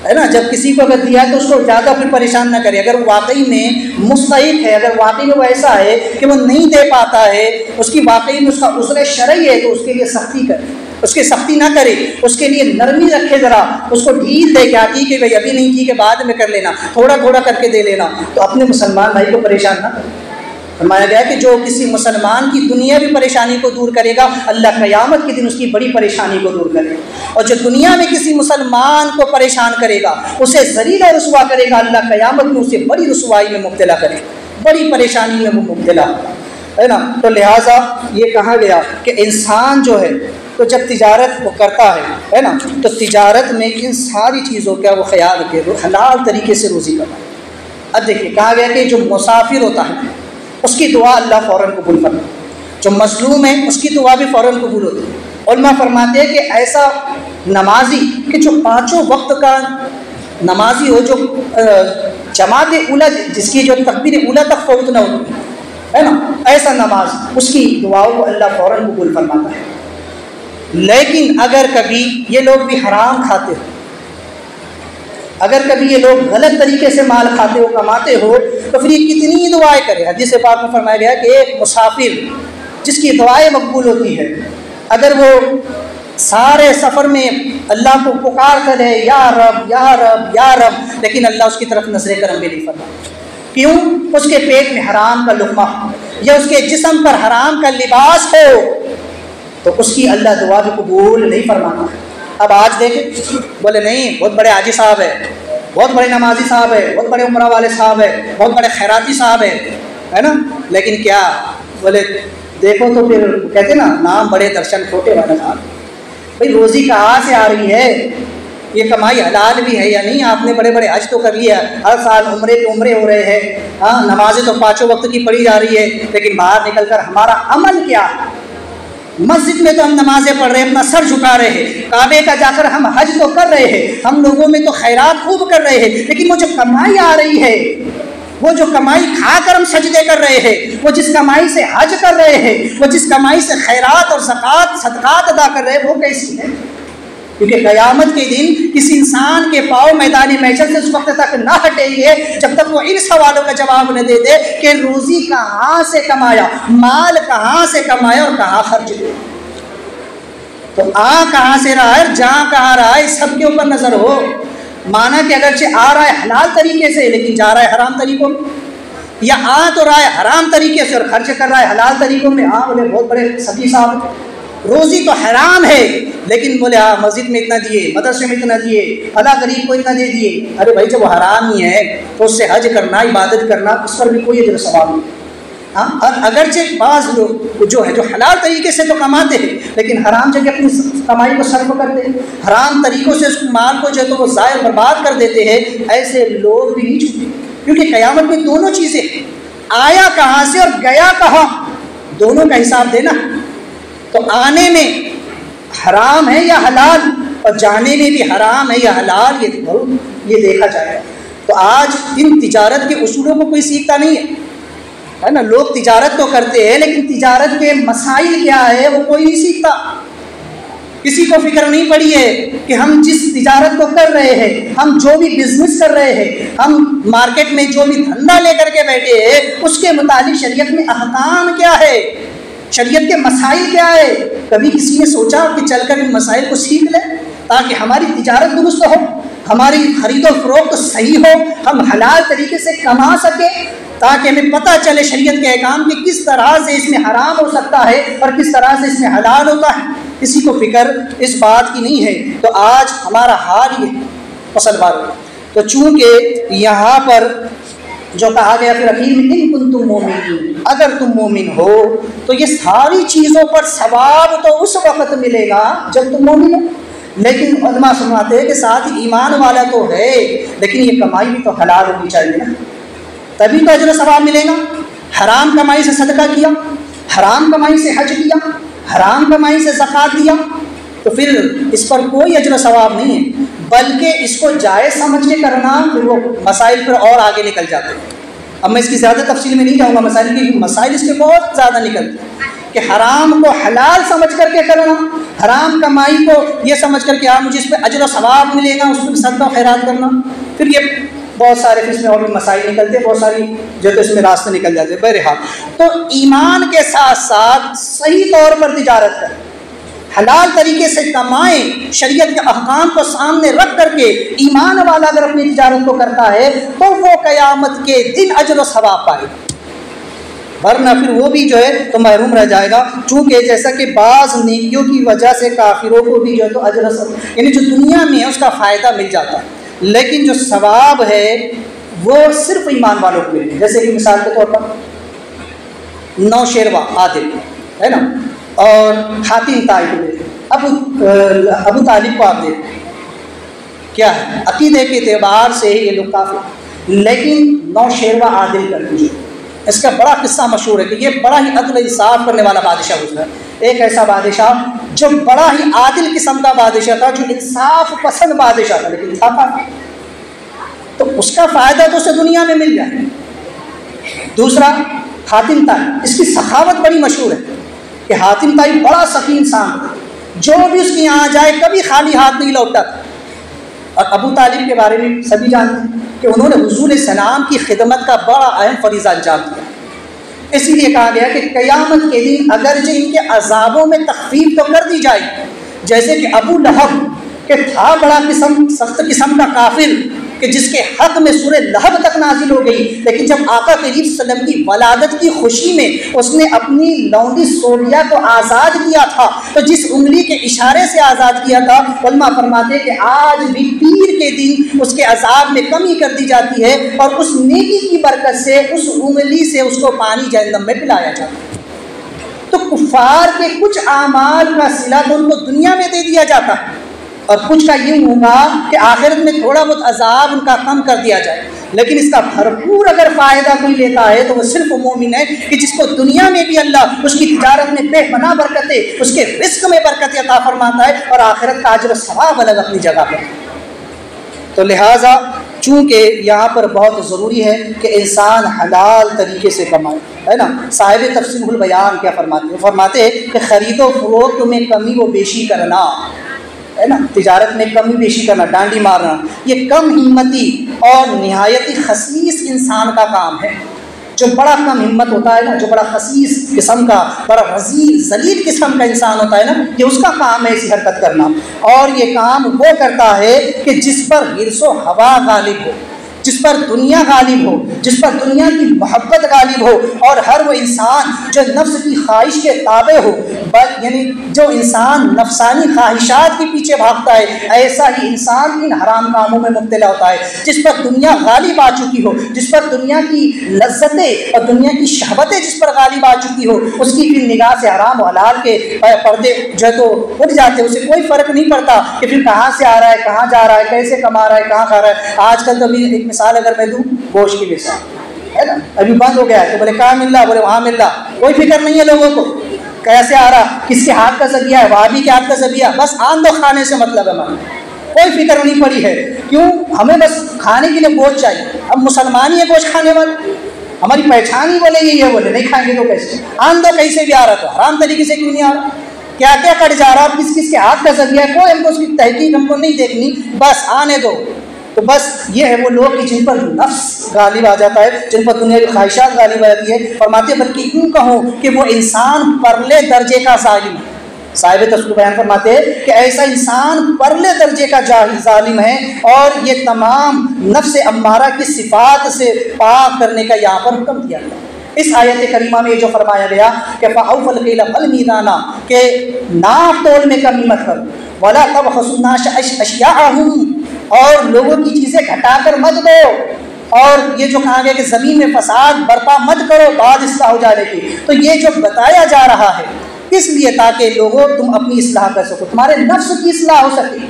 है ना। जब किसी को अगर दिया है तो उसको ज़्यादा फिर परेशान ना करे। अगर वाकई में मुस्तहिक है, अगर वाकई में वो ऐसा है कि वो नहीं दे पाता है, उसकी वाकई में उसका उसरे शरई है, तो उसके लिए सख्ती करे, उसकी सख्ती ना करे, उसके लिए नरमी रखे, ज़रा उसको ढील दे, क्या ठीक है भाई अभी नहीं, ठीक है बाद में कर लेना, थोड़ा थोड़ा करके दे लेना। तो अपने मुसलमान भाई को परेशान ना करे। फरमाया गया कि जो किसी मुसलमान की दुनिया की परेशानी को दूर करेगा, अल्लाह क़यामत के दिन उसकी बड़ी परेशानी को दूर करेगा। और जो दुनिया में किसी मुसलमान को परेशान करेगा, उसे ज़लील और रुसवा करेगा, अल्लाह क़यामत में उसे बड़ी रुसवाई में मुब्तला करेगा, बड़ी परेशानी में वो मुब्तला, है ना। तो लिहाजा ये कहा गया कि इंसान जो है तो जब तिजारत वो करता है ना, तो तिजारत में इन सारी चीज़ों का वो ख्याल रखे, वो हलाल तरीके से रोज़ी कमाए। अब देखिए कहा गया कि जो मुसाफिर होता है उसकी दुआ अल्लाह फ़ौरन कबूल करता है, जो मज़लूम है उसकी दुआ भी फ़ौरन कबूल होती है। उलमा फरमाते हैं कि ऐसा नमाजी कि जो पाँचों वक्त का नमाजी हो, जो जमात उला जिसकी जो तकबीर उला तक फौत न होती है ना, ऐसा नमाज उसकी दुआओं को अल्लाह फ़ौरन कबूल फरमाता है। लेकिन अगर कभी ये लोग भी हराम खाते हो, अगर कभी ये लोग गलत तरीके से माल खाते हो, कमाते हो, तो फिर ये कितनी दुआएं करे। हदीस पाक में फरमाया गया कि एक मुसाफिर जिसकी दुआएं मकबूल होती है, अगर वो सारे सफ़र में अल्लाह को पुकार करे या रब या रब या रब, लेकिन अल्लाह उसकी तरफ नज़र करम भी नहीं फरमाता। क्यों? उसके पेट में हराम का लुक़मा या उसके जिस्म पर हराम का लिबास हो, तो उसकी अल्लाह दुआ भी कबूल नहीं फरमाता। अब आज देखें, बोले नहीं बहुत बड़े हाजी साहब है, बहुत बड़े नमाजी साहब है, बहुत बड़े उमरा वाले साहब है, बहुत बड़े खैराती साहब है ना, लेकिन क्या बोले देखो तो फिर कहते ना नाम बड़े दर्शन छोटे वाला साहब। भाई रोज़ी कहाँ से आ रही है, ये कमाई हलाल भी है या नहीं? आपने बड़े बड़े हज तो कर लिया, हर साल उम्रे पे उम्रे हो रहे हैं, हाँ नमाजें तो पाँचों वक्त की पढ़ी जा रही है, लेकिन बाहर निकल कर हमारा अमल क्या? मस्जिद में तो हम नमाजें पढ़ रहे हैं, अपना सर झुका रहे हैं, काबे का जाकर हम हज तो कर रहे हैं, हम लोगों में तो खैरात खूब कर रहे हैं, लेकिन वो जो कमाई आ रही है, वो जो कमाई खाकर हम सजदे कर रहे हैं, वो जिस कमाई से हज कर रहे हैं, वो जिस कमाई से खैरात और ज़कात सदक़ात अदा कर रहे हैं, वो कैसी है? क्योंकि क़यामत के दिन किसी इंसान के पाँव मैदानी महशर से उस वक्त तक ना हटेंगे जब तक वो इन सवालों का जवाब न दे दे कि रोज़ी कहाँ से कमाया, माल कहाँ से कमाया और कहाँ खर्च किया। तो आ कहाँ से रहा है, जा कहाँ रहा है, सबके ऊपर नज़र हो। माना कि अगरचे आ रहा है हलाल तरीके से, लेकिन जा रहा है हराम तरीकों में, या आ तो रहा है हराम तरीके से और खर्च कर रहा है हलाल तरीकों में। हाँ बोले बहुत बड़े सती साहब, रोज़ी तो हराम है, लेकिन बोले हाँ मस्जिद में इतना दिए, मदरसे में इतना दिए, अला गरीब को इतना दे दिए। अरे भाई जब वो हराम ही है तो उससे हज करना, इबादत करना, उस पर भी कोई अजर सवाब नहीं। हाँ, और अगरचे बाज़ लोग जो है जो हलाल तरीके से तो कमाते हैं, लेकिन हराम जगह अपनी कमाई को सर्फ करते हैं, हराम तरीक़ों से उस माल को जो है तो वो ज़ाय बर्बाद कर देते हैं, ऐसे लोग भी नहीं छूटे। क्योंकि क़यामत में दोनों चीज़ें, आया कहाँ से और गया कहाँ, दोनों का हिसाब देना। तो आने में हराम है या हलाल, और जाने में भी हराम है या हलाल, ये देखा जाएगा। तो आज इन तिजारत के उसूलों को कोई सीखता नहीं है ना। लोग तिजारत तो करते हैं, लेकिन तिजारत के मसाइल क्या है वो कोई नहीं सीखता। किसी को फिक्र नहीं पड़ी है कि हम जिस तिजारत को कर रहे हैं, हम जो भी बिजनेस कर रहे हैं, हम मार्केट में जो भी धंधा लेकर के बैठे हैं, उसके मुतालिक शरीयत में अहकाम क्या है, शरीयत के मसाइल क्या है। कभी किसी ने सोचा कि चलकर इन मसाइल को सीख लें ताकि हमारी तिजारत दुरुस्त हो, हमारी खरीदो फरोख्त सही हो, हम हलाल तरीके से कमा सकें, ताकि हमें पता चले शरीयत के अहकाम कि किस तरह से इसमें हराम हो सकता है और किस तरह से इसमें हलाल होता है। किसी को फिक्र इस बात की नहीं है। तो आज हमारा हाल ये मुसलमान। तो चूँकि यहाँ पर जो कहा गया फिर अखीर में इन कुंतुम मोमिन, अगर तुम मोमिन हो तो ये सारी चीज़ों पर सवाब तो उस वक़्त मिलेगा जब तुम मोमिन हो। लेकिन उलमा सुनाते हैं कि साथ ही ईमान वाला तो है, लेकिन ये कमाई भी तो हलाल होनी चाहिए ना, तभी तो अजर सवाब मिलेगा। हराम कमाई से सदका किया, हराम कमाई से हज किया, हराम कमाई से ज़कात दिया, तो फिर इस पर कोई अजर सवाब नहीं है, बल्कि इसको जायज़ समझ के करना, फिर वो मसाइल पर और आगे निकल जाते हैं। अब मैं इसकी ज़्यादा तफसील में नहीं जाऊँगा मसाइल की, मसाइल इसके बहुत ज़्यादा निकलते हैं कि हराम को हलाल समझ करके करना, हराम कमाई को ये समझ करके हाँ मुझे इस पर अजर सवाब मिलेगा, उस पर सदका खैरात करना, फिर ये बहुत सारे इसमें और भी मसाइल निकलते हैं, बहुत सारी जो तो इसमें रास्ते निकल जाते हैं। बहरहाल तो ईमान के साथ साथ सही तौर पर तिजारत करें, हलाल तरीके से कमाएं, शरीयत के अहकाम को सामने रख करके ईमान वाला अगर अपनी तिजारत को करता है तो वो क़यामत के दिन अजर व सवाब पाएगा, वरना फिर वो भी जो है तो महरूम रह जाएगा। चूँकि जैसा कि बाज़ नेकियों की वजह से काफिरों को भी जो है तो अजर यानी जो दुनिया में है उसका फ़ायदा मिल जाता है, लेकिन जो सवाब है वो सिर्फ ईमान वालों को मिले। जैसे कि मिसाल के तौर पर नौशेरवा आदिल है ना, और हातिम ताइब अबू तालिब को आप देखें, क्या है अकीदे के एतबार से ये लोग काफिर, लेकिन नौशेरवा आदिल कर दीजिए। इसका बड़ा किस्सा मशहूर है कि ये बड़ा ही अदल इंसाफ करने वाला बादशाह गुजरा, एक ऐसा बादशाह जो बड़ा ही आदिल किस्म का बादशाह था, जो इंसाफ पसंद बादशाह था, लेकिन था तो उसका फ़ायदा तो उसे दुनिया में मिल जाए। दूसरा हातिम ताई, इसकी सखावत बड़ी मशहूर है कि हातिम ताई बड़ा सखी इंसान, जो भी उसके यहाँ जाए कभी खाली हाथ नहीं लौटता था। और अबू तालिब के बारे में सभी जानते हैं कि उन्होंने हुजूर सलाम की खिदमत का बड़ा अहम फरीज़ा अंजाम दिया। इसीलिए कहा गया कि क़यामत के दिन अगर जो इनके अजाबों में तख़फ़ीफ़ तो कर दी जाए, जैसे कि अबू लहब के था बड़ा सख्त किस्म का काफिर कि जिसके हक़ में सूरह लहब तक नाजिल हो गई, लेकिन जब आका करीम सल्लल्लाहु अलैहि वसल्लम की वलादत की खुशी में उसने अपनी लौंडी सोबिया को आज़ाद किया था, तो जिस उंगली के इशारे से आज़ाद किया था, उलमा फरमाते कि आज भी पीर के दिन उसके अजाब में कमी कर दी जाती है और उस नेकी की बरकत से उस उंगली से उसको पानी जहन्नम में पिलाया जाता है। तो कुफ़ार के कुछ आमाल का सिला तो उनको दुनिया में दे दिया जाता है, और कुछ का ये होगा कि आखिरत में थोड़ा बहुत अजाब उनका कम कर दिया जाए, लेकिन इसका भरपूर अगर फ़ायदा कोई लेता है तो वह सिर्फ मोमिन है कि जिसको दुनिया में भी अल्लाह उसकी तिजारत में बेपनाह बरकतें, उसके रिस्क में बरकतें अता फरमाता है, और आखिरत का अजर सवाब अलग अपनी जगह पर। तो लिहाजा चूँकि यहाँ पर बहुत ज़रूरी है कि इंसान हलाल तरीके से कमाए, है ना। साहिब तफसीरुल बयान क्या फरमाते हैं, फरमाते हैं कि ख़रीदो फरोख्त में कमी व बेशी करना, है ना, तिजारत में कमी बेशी करना, डांडी मारना, ये कम हिम्मती और नहायती खसीस इंसान का काम है। जो बड़ा कम हिम्मत होता है ना, जो बड़ा खसीस किस्म का, बड़ा रज़ील ज़लील किस्म का इंसान होता है ना, ये उसका काम है ऐसी हरकत करना। और ये काम वो करता है कि जिस पर हिर्सो हवा गालिब हो, जिस पर दुनिया गालिब हो, जिस पर दुनिया की मोहब्बत गालिब हो, और हर वो इंसान जो नफ्स की ख्वाहिश के ताबे हो, यानी जो इंसान नफसानी ख्वाहिशात के पीछे भागता है, ऐसा ही इंसान इन हराम कामों में मुब्तला होता है। जिस पर दुनिया गालिब आ चुकी हो, जिस पर दुनिया की लज्जतें और दुनिया की शहवतें जिस पर गालिब आ चुकी हो, उसकी फिर निगाह से हराम और हलाल के पर्दे जो है तो उठ जाते हैं, उसे कोई फ़र्क नहीं पड़ता कि फिर कहाँ से आ रहा है, कहाँ जा रहा है, कैसे कमा रहा है, कहाँ खा रहा है। आजकल तो अभी एक मिसाल अगर मैं दूँ, गोश्त की मिसाल है ना, अभी बंद हो गया है, तो बोले कहाँ मिल रहा, बोले वहाँ मिल रहा, कोई फिक्र नहीं है लोगों को कैसे आ रहा, किसके हाथ का ज़बिया है, वाबी के हाथ का ज़बिया, बस आन दो खाने से मतलब है हमारा, कोई फिक्र नहीं पड़ी है। क्यों? हमें बस खाने के लिए गोश्त चाहिए। अब मुसलमान ही है गोश्त खाने वाले, हमारी पहचान ही बोले यही है, बोले नहीं खाएंगे तो कैसे, आन दो कहीं से भी आ रहा, तो हराम तरीके से क्यों नहीं आ रहा। क्या क्या कट जा रहा है, किस किस के हाथ का जरिया है, कोई हमको उसकी तहकीक हमको नहीं देखनी, बस आने दो। तो बस ये है वो लोग कि जिन पर नफ्स गालिब आ जाता है, जिन पर दुनिया की ख्वाहिशात गालिब आ जाती है। फरमाते बल्कि यूँ कहूँ कि वो इंसान परले दर्जे का जालिम है। साहिब तस्वीर बयान फरमाते हैं कि ऐसा इंसान परले दर्जे का जालिम है, और ये तमाम नफ्स अम्मारा की सिफात से पाक करने का यहाँ पर हुक्म दिया गया। इस आयत करीमा में जो फरमाया गया कि फ़अौफ़ल कैल वल मीज़ाना, के नाप तोल में कमी मत करो, वला तबख़सुन्नास अश्याअहुम, और लोगों की चीज़ें घटाकर मत दो, और ये जो कहा गया कि ज़मीन में फसाद बर्पा मत करो बाद इस्लाह हो जाने की। तो ये जो बताया जा रहा है इसलिए ताकि लोगों तुम अपनी इस्लाह कर सको, तुम्हारे नफ्स की इस्लाह हो सके,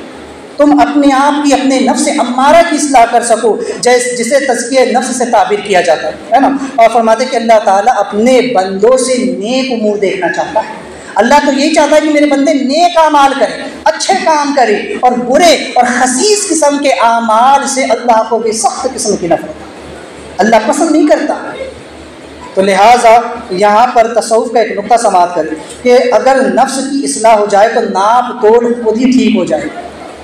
तुम अपने आप की अपने नफ्स अम्मारा की इस्लाह कर सको, जिसे तज़किया नफ्स से ताबीर किया जाता है ना। और फरमाते कि अल्लाह ताला अपने बंदों से नेक उमूर देखना चाहता है। अल्लाह तो यही चाहता है कि मेरे बंदे नेक आमाल करें, अच्छे काम करें, और बुरे और खसीस किस्म के आमाल से अल्लाह को भी सख्त किस्म की नफरत अल्लाह पसंद नहीं करता। तो लिहाजा यहाँ पर तसव्वुफ़ का एक नुक्ता समाप्त करें कि अगर नफ्स की इस्लाह हो जाए तो नाप तोल खुद ही ठीक हो जाए,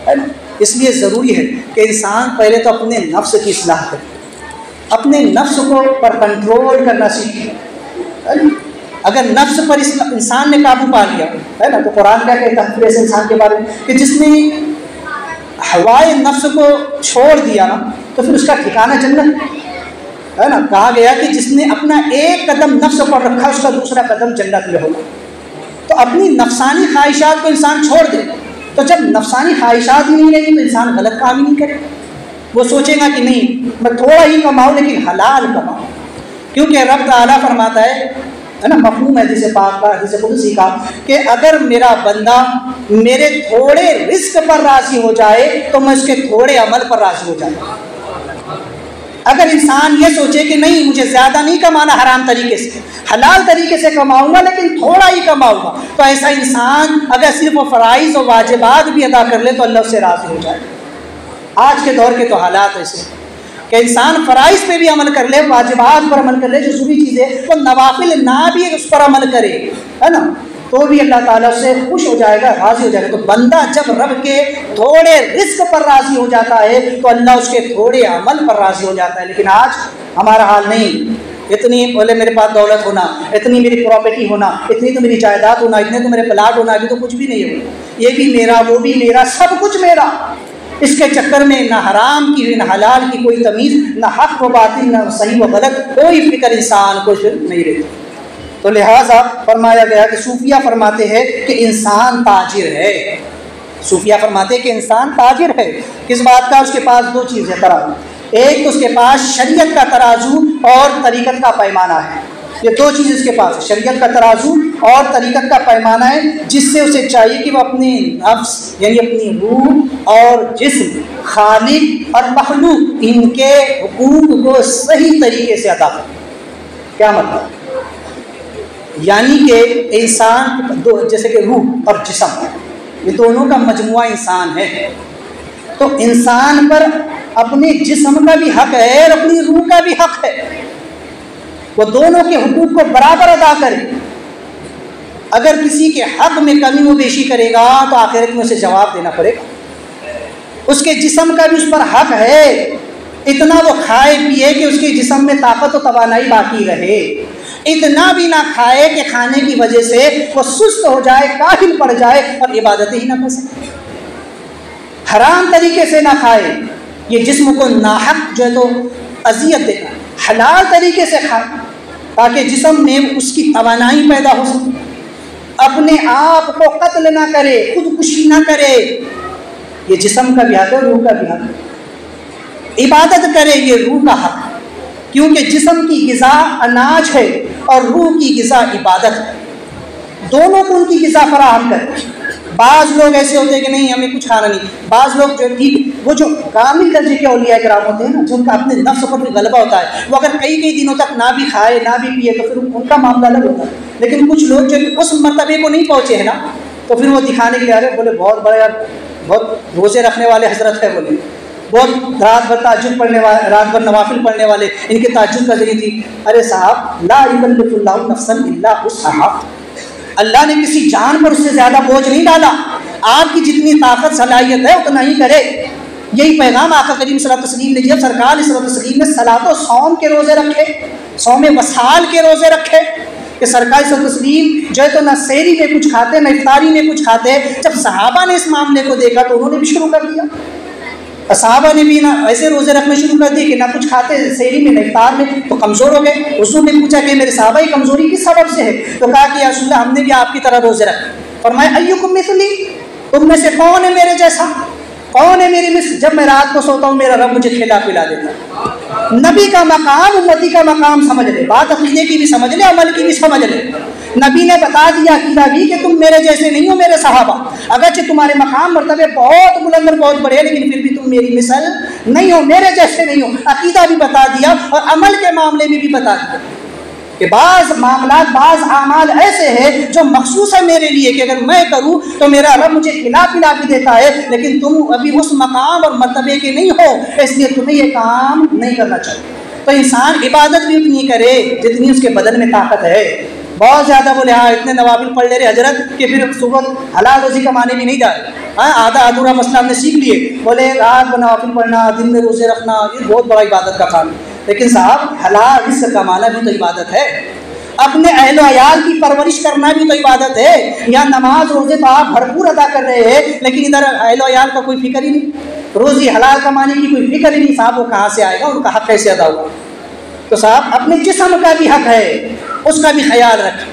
है ना। इसलिए ज़रूरी है कि इंसान पहले तो अपने नफ्स की इस्लाह करे, अपने नफ्स को पर कंट्रोल करना सीखे। अगर नफ्स पर इंसान ने काबू पा लिया, है ना, तो कुरान क्या कहता है ऐसे इंसान के बारे में कि जिसने हवाए नफ्स को छोड़ दिया ना, तो फिर उसका ठिकाना जन्नत है ना। कहा गया कि जिसने अपना एक कदम नफ्स पर रखा उसका दूसरा कदम जन्नत में होगा। तो अपनी नफसानी ख्वाहिशात को इंसान छोड़ दे, तो जब नफसानी ख्वाहिशात ही नहीं रहेगी तो इंसान गलत काम ही नहीं करे। वो सोचेगा कि नहीं मैं थोड़ा ही कमाऊँ लेकिन हलाल कमाऊँ, क्योंकि रब ताला फरमाता है ना, मफ़हूम है हदीस पाक का, हदीस कुदसी का, कि अगर मेरा बंदा मेरे थोड़े रिस्क पर राज़ी हो जाए तो मैं उसके थोड़े अमल पर राज़ी हो जाऊँ। अगर इंसान ये सोचे कि नहीं मुझे ज़्यादा नहीं कमाना हराम तरीके से, हलाल तरीके से कमाऊंगा लेकिन थोड़ा ही कमाऊंगा, तो ऐसा इंसान अगर सिर्फ वो फ़राइज़ और वाजिबात भी अदा कर ले तो अल्लाह से राज़ी हो जाए। आज के दौर के तो हालात ऐसे कि इंसान फ़राइज़ पे भी अमल कर ले, वाजिबात पर अमल कर ले, जो ज़रूरी चीज़ें वो नवाफिल ना भी उस पर अमल करे, है ना, तो भी अल्लाह ताला से खुश हो जाएगा, राज़ी हो जाएगा। तो बंदा जब रब के थोड़े रिस्क पर राज़ी हो जाता है तो अल्लाह उसके थोड़े अमल पर राज़ी हो जाता है। लेकिन आज हमारा हाल नहीं, इतनी बोले मेरे पास दौलत होना, इतनी मेरी प्रॉपर्टी होना, इतनी तो मेरी जायदाद होना, इतने तो मेरे प्लाट होना, अभी तो कुछ भी नहीं हो, ये भी मेरा वो भी मेरा, सब कुछ मेरा। इसके चक्कर में ना हराम की ना हलाल की कोई तमीज़, ना हक़ व बातिल, ना सही व गलत कोई फिक्र इंसान को फिर नहीं रहती। तो लिहाजा फरमाया गया कि सूफिया फरमाते हैं कि इंसान ताजिर है। सूफिया फरमाते हैं कि इंसान ताजिर है। किस बात का? उसके पास दो चीज़ें तराजू, एक तो उसके पास शरीयत का तराजू और तरीक़त का पैमाना है। ये दो चीज़ इसके पास है, शरीयत का तराजू और तरीक़त का पैमाना है, जिससे उसे चाहिए कि वह अपने नफ्स यानी अपनी रूह और जिस्म, खालिक और मखलूक, इनके हुकूक को सही तरीके से अदा करे। क्या मतलब? यानी कि इंसान दो, जैसे कि रूह और जिस्म, ये दोनों का मजमुआ इंसान है। तो इंसान पर अपने जिस्म का भी हक है और अपनी रूह का भी हक है। वो दोनों के हुकूक को बराबर अदा करे। अगर किसी के हक में कमी व बेशी करेगा तो आखिरत में उसे जवाब देना पड़ेगा। उसके जिस्म का भी उस पर हक है, इतना वो खाए पिए कि उसके जिस्म में ताकत और तवानाई बाकी रहे, इतना भी ना खाए कि खाने की वजह से वो सुस्त हो जाए, काहिल पड़ जाए और इबादत ही ना कर सके। हराम तरीके से ना खाए, ये जिस्म को नाहक जो है तो अजियत देना, हलाल तरीके से खाए ताकि जिस्म में उसकी तवानाई पैदा हो सके। अपने आप को कत्ल ना करे, खुदकुशी ना करे, ये जिस्म का भी हक है, रूह का भी हक है। इबादत करे, ये रूह का हक है, क्योंकि जिस्म की ग़िज़ा अनाज है और रूह की ग़िज़ा इबादत है। दोनों को उनकी ग़िज़ा फराहम करें। बाज़ लोग ऐसे होते हैं कि नहीं हमें कुछ खाना नहीं, बाज़ लोग जो ठीक वो जो कामिल दर्जे के औलिया किराम होते हैं ना, जो उनका अपने नफ्स पर भी गलबा होता है, वो अगर कई कई दिनों तक ना भी खाए ना भी पिए तो फिर उनका मामला अलग होता है। लेकिन कुछ लोग जो उस मर्तबे को नहीं पहुँचे हैं ना, तो फिर वो दिखाने के लिए आ रहे, बोले बहुत बड़े यार, बहुत रोज़े रखने वाले हजरत है, बोले बहुत रात भर ताज्जुद पढ़ने वाले, रात भर नवाफिल पढ़ने वाले, इनके ताज्जुद का जरिए थी। अरे साहब, ला युकल्लिफुल्लाहु नफ्सन इल्ला वुसअहा, अल्लाह ने किसी जान पर उससे ज़्यादा बोझ नहीं डाला। आपकी जितनी ताकत सलाहियत है उतना ही करे। यही पैगाम आका करीम सल्लल्लाहु अलैहि वसल्लम ने दिया। सरकार सल्लल्लाहु अलैहि वसल्लम ने सलात व सौम के रोज़े रखे, सौम वसाल के रोज़े रखे कि सरकार सल्लल्लाहु अलैहि वसल्लम जो है तो न सहरी में कुछ खाते न इफ्तारी में कुछ खाते। जब सहाबा ने इस मामले को देखा तो उन्होंने भी शुरू कर दिया। सहाबा ने भी ना ऐसे रोज़े रखने शुरू कर दिए कि ना कुछ खाते सहरी में न इफ्तार में, तो कमज़ोर हो गए। हुज़ूर ने पूछा कि मेरे सहाबा की कमज़ोरी किस सबब से है? तो कहा कि या रसूलल्लाह हमने भी आपकी तरह रोज़े रखे। फरमाया अय्युकुम मिस्ली, तुम में से कौन है मेरे जैसा, कौन है मेरी मिस्र? जब मैं रात को सोता हूँ मेरा रब मुझे खिला पिला देता है। नबी का मकाम उम्मती का मकाम समझ ले, बात अक़ीदे की भी समझ ले, अमल की भी समझ ले। नबी ने बता दिया अक़ीदा भी कि तुम मेरे जैसे नहीं हो मेरे सहाबा, अगरचे तुम्हारे मकाम मर्तबे बहुत बुलंद और बहुत बड़े, लेकिन फिर भी तुम मेरी मिसल नहीं हो, मेरे जैसे नहीं हो। अक़ीदा भी बता दिया और अमल के मामले में भी बता दिया कि बाज़ मामलात बाज़ आमाल ऐसे हैं जो मखसूस है मेरे लिए कि अगर मैं करूँ तो मेरा रब मुझे खिला पिला भी देता है, लेकिन तुम अभी उस मकाम और मर्तबे के नहीं हो, इसलिए तुम्हें ये काम नहीं करना चाहिए। तो इंसान इबादत भी उतनी करे जितनी उसके बदन में ताकत है। बहुत ज़्यादा बोले हाँ इतने नवाबिल पढ़ ले रहे हजरत कि फिर सुबह हलाल रोज़ी कमाने भी नहीं जा रहे। हाँ आधा अधूरा मसला हमने सीख लिए, बोले रात में नवाबिल पढ़ना, दिन में रोज़े रखना, ये बहुत बड़ा इबादत का काम है। लेकिन साहब हलाल रिज़्क़ कमाना भी तो इबादत है। अपने अहल अयाल की परवरिश करना भी तो इबादत है। यहाँ नमाज रोज़े तो आप भरपूर अदा कर रहे हैं, लेकिन इधर अहल अयाल का कोई फिक्र ही नहीं, रोज़ी हलाल कमाने की कोई फिक्र ही नहीं। साहब वो कहाँ से आएगा, उनका हक़ कैसे अदा होगा? तो साहब अपने जिस्म का भी हक़ है, उसका भी ख्याल रखें,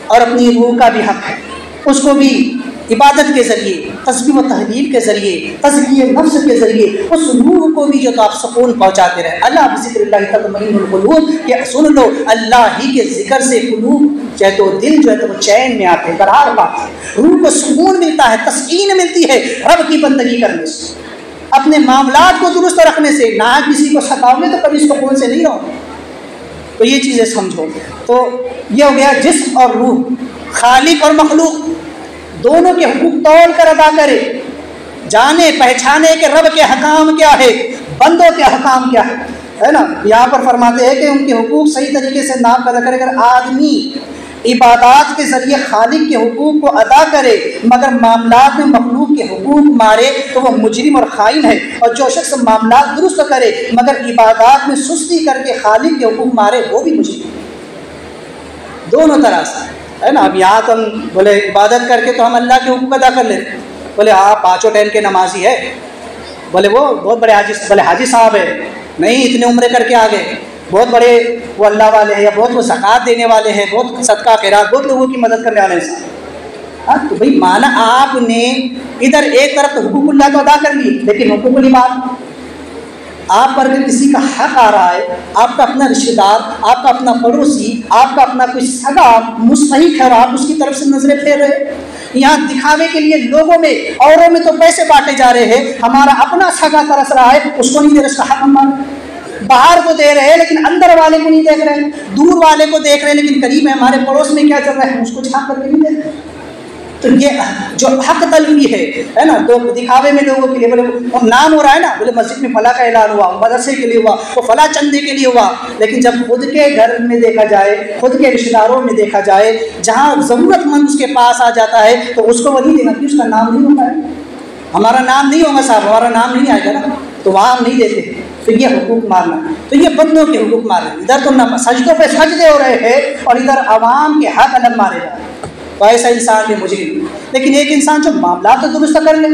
और अपनी रूह का भी हक़ है, उसको भी इबादत के ज़रिए, तस्बीह व तहलील के ज़रिए, तज़किये नफ्स के ज़रिए उस रूह को भी जो तो आप सुकून पहुँचाते रहे। अल्लाह बिज़िक्रिल्लाहि तत्मइन्नुल क़ुलूब, कि सुन लो अल्लाह ही के ज़िक्र से कुलूब जो है तो दिल जो है तो चैन में आते हैं, करार पाते हैं, रूह को सुकून मिलता है, तस्कीन मिलती है रब की बंदगी करने से, अपने मामलात को दुरुस्त रखने से। ना किसी को सताओगे तो कभी सुकून से नहीं रहोगे। तो ये चीज़ें समझो। तो ये हो गया जिस्म और रूह, खालिक और मखलूक दोनों के हुकूक तौल कर अदा करे, जाने पहचाने कि रब के हकाम क्या है, बंदों के हकाम क्या है ना। यहाँ पर फरमाते हैं कि उनके हुकूक सही तरीके से नाम अदा करे। अगर आदमी इबादात के ज़रिए खालिक के हुकूक को अदा करे मगर मामलात में मखलूक के हुकूक मारे तो वह मुजरिम और खाइन है। और जो शख्स मामलात दुरुस्त करे मगर इबादात में सुस्ती करके खालिक के हुकूक मारे वो भी मुजरिम। दोनों तरह से है ना। अब यहाँ तो हम बोले इबादत करके तो हम अल्लाह के हुकूक अदा कर लेते, बोले हाँ 5 टाइम के नमाजी है, बोले वो बहुत बड़े हाजी, बोले हाजी साहब है, नहीं इतने उम्र करके आ गए, बहुत बड़े वो अल्लाह वाले हैं, या बहुत वो ज़कात देने वाले हैं, बहुत सदका खैरात, बहुत लोगों की मदद करने वाले हैं। हाँ तो भाई माना आपने इधर एक तरफ तो हुकूकुल्लाह तो अदा कर लिए, लेकिन हुकूकुल इबाद आप पर अगर किसी का हक आ रहा है, आपका अपना रिश्तेदार, आपका अपना पड़ोसी, आपका अपना कोई सगा मुस्तहिक है और आप उसकी तरफ से नजरें फेर रहे हैं। यहाँ दिखावे के लिए लोगों में औरों में तो पैसे बांटे जा रहे हैं, हमारा अपना सगा तरस रहा है, उसको नहीं दे रहे, उसका हक हम मान। बाहर को दे रहे हैं लेकिन अंदर वाले को नहीं देख रहे हैं, दूर वाले को देख रहे हैं लेकिन करीब है हमारे पड़ोस में क्या चल रहा है उसको झाँक करके नहीं देख रहे। तो ये जो हक तलबी है ना, तो दिखावे में लोगों के लिए बोले नाम हो रहा है ना, बोले मस्जिद में फला का ऐलान हुआ, मदरसे के लिए हुआ, वो फला चंदे के लिए हुआ, लेकिन जब खुद के घर में देखा जाए, खुद के रिश्तेदारों में देखा जाए, जहाँ ज़रूरतमंद उसके पास आ जाता है तो उसको वो नहीं देना कि उसका नाम नहीं होता है, हमारा नाम नहीं होगा साहब, हमारा नाम नहीं आएगा ना, तो वहाँ हम नहीं देते। फिर ये हुकूक मारना, तो ये बंदों के हुकूक मार रहे हैं। इधर तो सजदों पे सजदे हो रहे हैं और इधर आवाम के हक अलग मारे जा रहे हैं, तो ऐसा इंसान भी मुझे नहीं। लेकिन एक इंसान जो मामला तो दुरुस्त कर ले,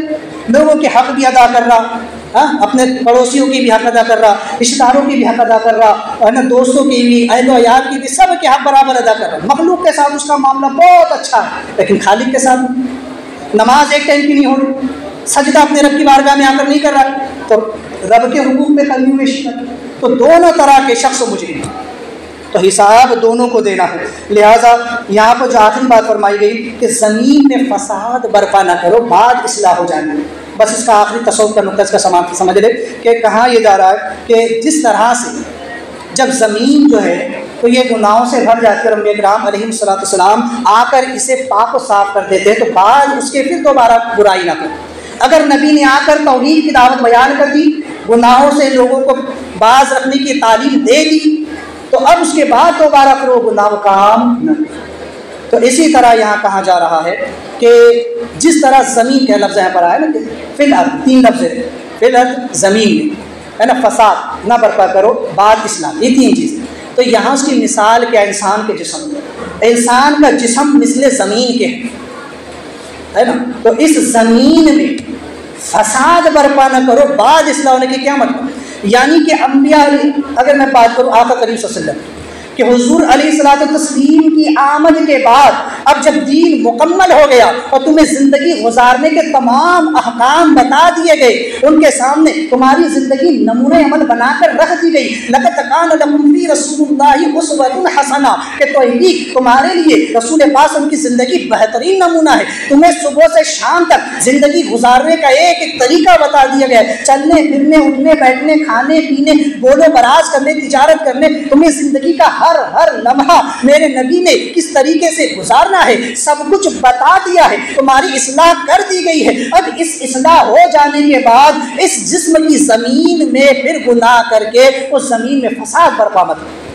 लोगों के हक भी अदा कर रहा, हाँ अपने पड़ोसियों की भी हक अदा कर रहा, रिश्तेदारों की भी हक अदा कर रहा, और ना दोस्तों की भी, अहलो यार की भी, सब के हक बराबर अदा कर रहा। मखलूक के साथ उसका मामला बहुत अच्छा है, लेकिन खालिक के साथ नमाज एक टाइम की नहीं हो रही, सजदा अपने रब की बारगाह में आकर नहीं कर रहा है, तो रब के हुकूक में कमी में शिकन। तो दोनों तरह के शख्स मुजरिम, तो हिसाब दोनों को देना है। लिहाजा यहाँ पर जो आखिरी बात फरमाई गई कि ज़मीन में फसाद बर्पा ना करो, बाद इस्लाह हो जाना है। बस इसका आखिरी तसव्वुर का नुक्ता इसका समझ ले कि कहाँ ये जा रहा है कि जिस तरह से जब ज़मीन जो है तो ये गुनाहों से भर जाती है, अम्बिया किराम अलैहिस्सलाम आकर इसे पाक व साफ़ कर देते हैं, तो बाद उसके फिर दोबारा बुराई ना करें। अगर नबी ने आकर तौहीद की दावत बयान कर दी, गुनाहों से लोगों को बाज रखने की तालीम दे दी, तो अब उसके बाद दोबारा फिर वो गुनाह काम न, तो इसी तरह यहाँ कहा जा रहा है कि जिस तरह ज़मीन का लफ्ज़ यहाँ पर आया ना कि फिल अर्द, 3 लफ्ज़ है, फिल अर्द ज़मीन में है ना, फसाद ना बर्पा करो बाद इस्लाम, ये 3 चीज़ें। तो यहाँ उसकी मिसाल क्या, इंसान के जिस्म, इंसान का जिस्म मिसले ज़मीन के है ना। तो इस ज़मीन में फसाद बर्पा न करो बाद इस्लाम होने की क्या मतलब, यानी कि अम्बिया, अगर मैं बात करूँ आका करीम सल्लल्लाहु अलैहि वसल्लम कि हुजूर अलैहिस्सलातु तस्लीम की आमद के बाद अब जब दीन मुकम्मल हो गया और तुम्हें ज़िंदगी गुजारने के तमाम अहकाम बता दिए गए, उनके सामने तुम्हारी ज़िंदगी नमूने अमल बनाकर रख दी गई। लक़द कान लकुम फ़ी रसूलिल्लाहि उस्वतुन हसना, कि तोहीदी तुम्हारे लिए रसूल पाक उनकी ज़िंदगी बेहतरीन नमूना है। तुम्हें सुबह से शाम तक ज़िंदगी गुजारने का एक एक तरीका बता दिया गया है, चलने फिरने उठने बैठने खाने पीने बोलो बराज करने तिजारत करने, तुम्हें ज़िंदगी का हर लम्हा मेरे नबी ने किस तरीके से गुजारना है सब कुछ बता दिया है। तुम्हारी इस्लाह कर दी गई है। अब इस इस्लाह हो जाने के बाद इस जिस्म की ज़मीन में फिर गुनाह करके उस ज़मीन में फसाद बर्पा मत करो,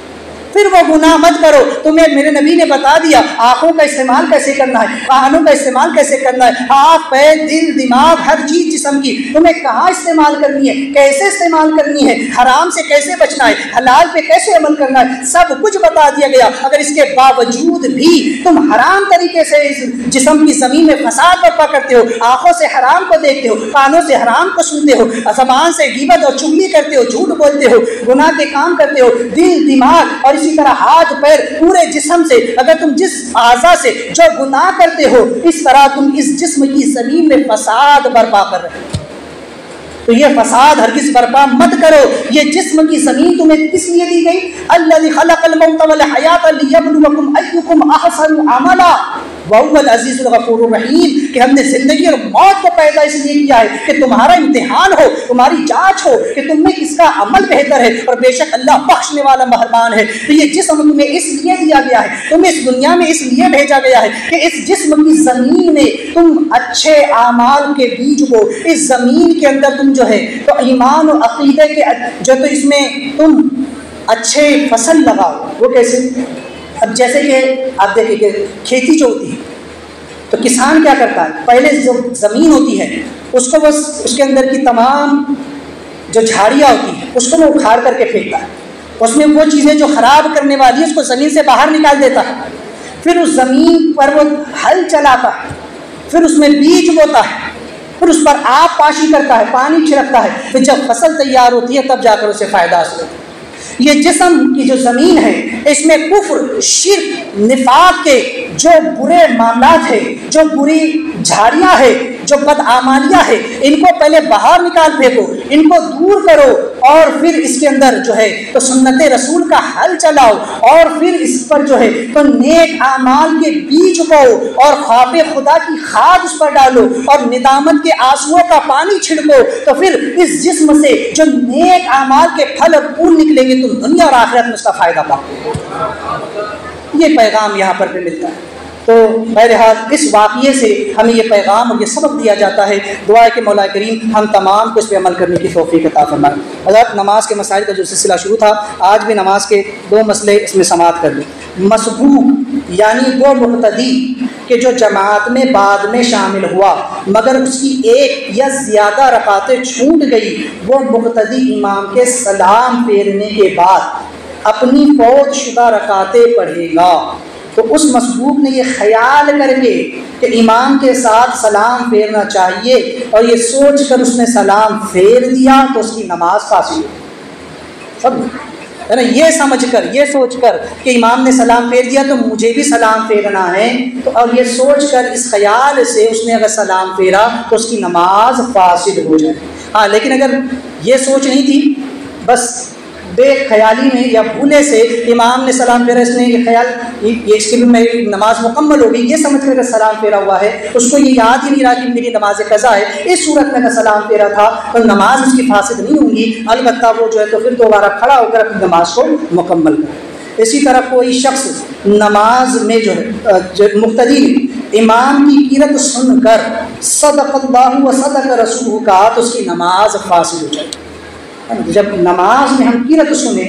फिर वो गुनाह मत करो। तुम्हें मेरे नबी ने बता दिया आँखों का इस्तेमाल कैसे करना है, कानों का इस्तेमाल कैसे करना है, हाथ पैर दिल दिमाग हर चीज़ जिस्म की तुम्हें कहाँ इस्तेमाल करनी है, कैसे इस्तेमाल करनी है, हराम से कैसे बचना है, हलाल पे कैसे अमल करना है, सब कुछ बता दिया गया। अगर इसके बावजूद भी तुम हराम तरीके से इस जिस्म की ज़मीन में फसाद बर्पा करते हो, आँखों से हराम को देखते हो, कानों से हराम को सुनते हो, ज़बान से ग़ीबत और चुगली करते हो, झूठ बोलते हो, गुनाह के काम करते हो, दिल दिमाग और इसी तरह हाथ पैर पूरे जिस्म से अगर तुम जिस आज़ा से जो गुनाह करते हो, इस तरह तुम इस जिस्म की ज़मीन में फसाद बर्पा कर रहे हो। तो ये फसाद हरगिज़ बर्पा मत करो। ये जिस्म की ज़मीन तुम्हें किस लिए दी गई, अल्लज़ी खलक़ल मौत वल हयात लियब्लुवकुम अय्युकुम अहसनु अमला व हुवल अज़ीज़ुल गफ़ूरुर रहीम, कि हमने ज़िंदगी और मौत को पैदा इसलिए किया है कि तुम्हारा इम्तिहान हो, तुम्हारी जांच हो कि तुम में किसका अमल बेहतर है, और बेशक अल्लाह बख्शने वाला मेहरबान है। तो ये जिस्म तुम्हें इसलिए दिया गया है, तुम्हें इस दुनिया में इसलिए भेजा गया है कि इस जिस्म की ज़मीन में तुम अच्छे आमाल के बीज को, इस ज़मीन के अंदर तुम जो है तो ईमान और अक़ीदे के जो तो इसमें तुम अच्छे फसल लगाओ। वो कैसे, अब जैसे कि आप देखिए कि खेती जो होती है तो किसान क्या करता है, पहले जो ज़मीन होती है उसको बस उसके अंदर की तमाम जो झाड़ियाँ होती हैं उसको वो उखाड़ करके फेंकता है, उसमें वो चीज़ें जो ख़राब करने वाली है उसको ज़मीन से बाहर निकाल देता है, फिर उस ज़मीन पर वो हल चलाता है, फिर उसमें बीज बोता है, फिर उस पर आग पाशी करता है, पानी छिड़कता है, फिर जब फसल तैयार होती है तब जाकर उसे फ़ायदा हासिल होता है। ये जिस्म की जो ज़मीन है इसमें कुफ्र शिर्क निफाक के जो बुरे मामलात है, जो बुरी झाड़ियाँ है, जो बदआमालियाँ है, इनको पहले बाहर निकाल फेंको, इनको दूर करो, और फिर इसके अंदर जो है तो सुन्नत रसूल का हल चलाओ, और फिर इस पर जो है तो नेक आमाल के बीज को और ख्वाफ़े खुदा की खाद उस पर डालो और निदामत के आंसुओं का पानी छिड़को। तो फिर इस जिस्म से जो नेक आमाल के फल और फूल निकलेंगे तुम दुनिया और आखिरत में उसका फ़ायदा पाओगे। ये पैगाम यहाँ पर भी मिलता है। तो बहरहाल इस वाक़ये से हमें ये पैगाम और ये सबक दिया जाता है। दुआ है कि मौला करीम हम तमाम को इस पर अमल करने की तौफ़ीक़ अता फ़रमाए। हज़रत नमाज के मसाइल का जो सिलसिला शुरू था, आज भी नमाज के 2 मसले इसमें समाअत कर लें। मसबूक यानी वो मुक़्तदी कि जो जमात में बाद में शामिल हुआ मगर उसकी एक या ज़्यादा रकातें छूट गई, वो मुक़्तदी इमाम के सलाम फेरने के बाद अपनी फ़ौत शुदा रकातें पढ़ेगा। तो उस मसबूक ने ये ख्याल करके कि इमाम के साथ सलाम फेरना चाहिए और ये सोच कर उसने सलाम फेर दिया तो उसकी नमाज फासिद सब है ना। ये समझ कर, ये सोच कर कि इमाम ने सलाम फेर दिया तो मुझे भी सलाम फेरना है, तो और ये सोच कर इस ख्याल से उसने अगर सलाम फेरा तो उसकी नमाज फासिद हो जाए। हाँ, लेकिन अगर ये सोच नहीं थी, बस बेख्याली में या भूले से इमाम ने सलाम फेरा, इसने ये ख्याल ये इसके भी मेरी नमाज मुकम्मल होगी ये समझ कर अगर सलाम फेरा हुआ है, उसको ये याद ही नहीं रहा कि मेरी नमाज कज़ा है, इस सूरत में अगर सलाम फेरा था तो नमाज उसकी फासिद नहीं होगी। अलबत्ता वो जो है तो फिर दोबारा खड़ा होकर अपनी नमाज को मुकम्मल करे। इसी तरह कोई शख्स नमाज में जो है मुक़्तदी इमाम की कीरत सुनकर सदक़ल्लाहु व सदक़ रसूलुहु कहा तो उसकी नमाज फासिद हो जाए। जब नमाज में हम कीरत सुने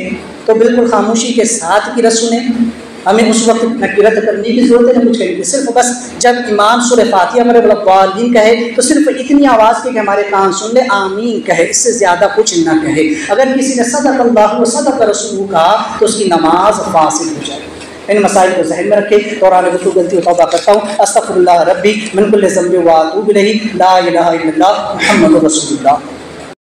तो बिल्कुल खामोशी के साथ कीरत सुने, हमें उस वक्त न किरत करने की ज़रूरत है, न कुछ करने की, सिर्फ बस जब इमाम सूरह फातिहा पढ़े वल्लाद्दीन कहे तो सिर्फ इतनी आवाज़ की कि हमारे कान सुन ले, आमीन कहे, इससे ज़्यादा कुछ न कहे। अगर किसी ने सदक़ल्लाहु व सदक़ रसूलुहु कहा तो उसकी नमाज फासिद हो जाए। इन मसाइल को ज़हन में रखे। दौरान गुफ्तगू गलती तौबा करता हूँ। अस्तग़फिरुल्लाह रब्बी मिन कुल्लि ज़ंबिन व अतूबु इलैहि, ला इलाहा इल्लल्लाह मुहम्मदुर रसूलुल्लाह।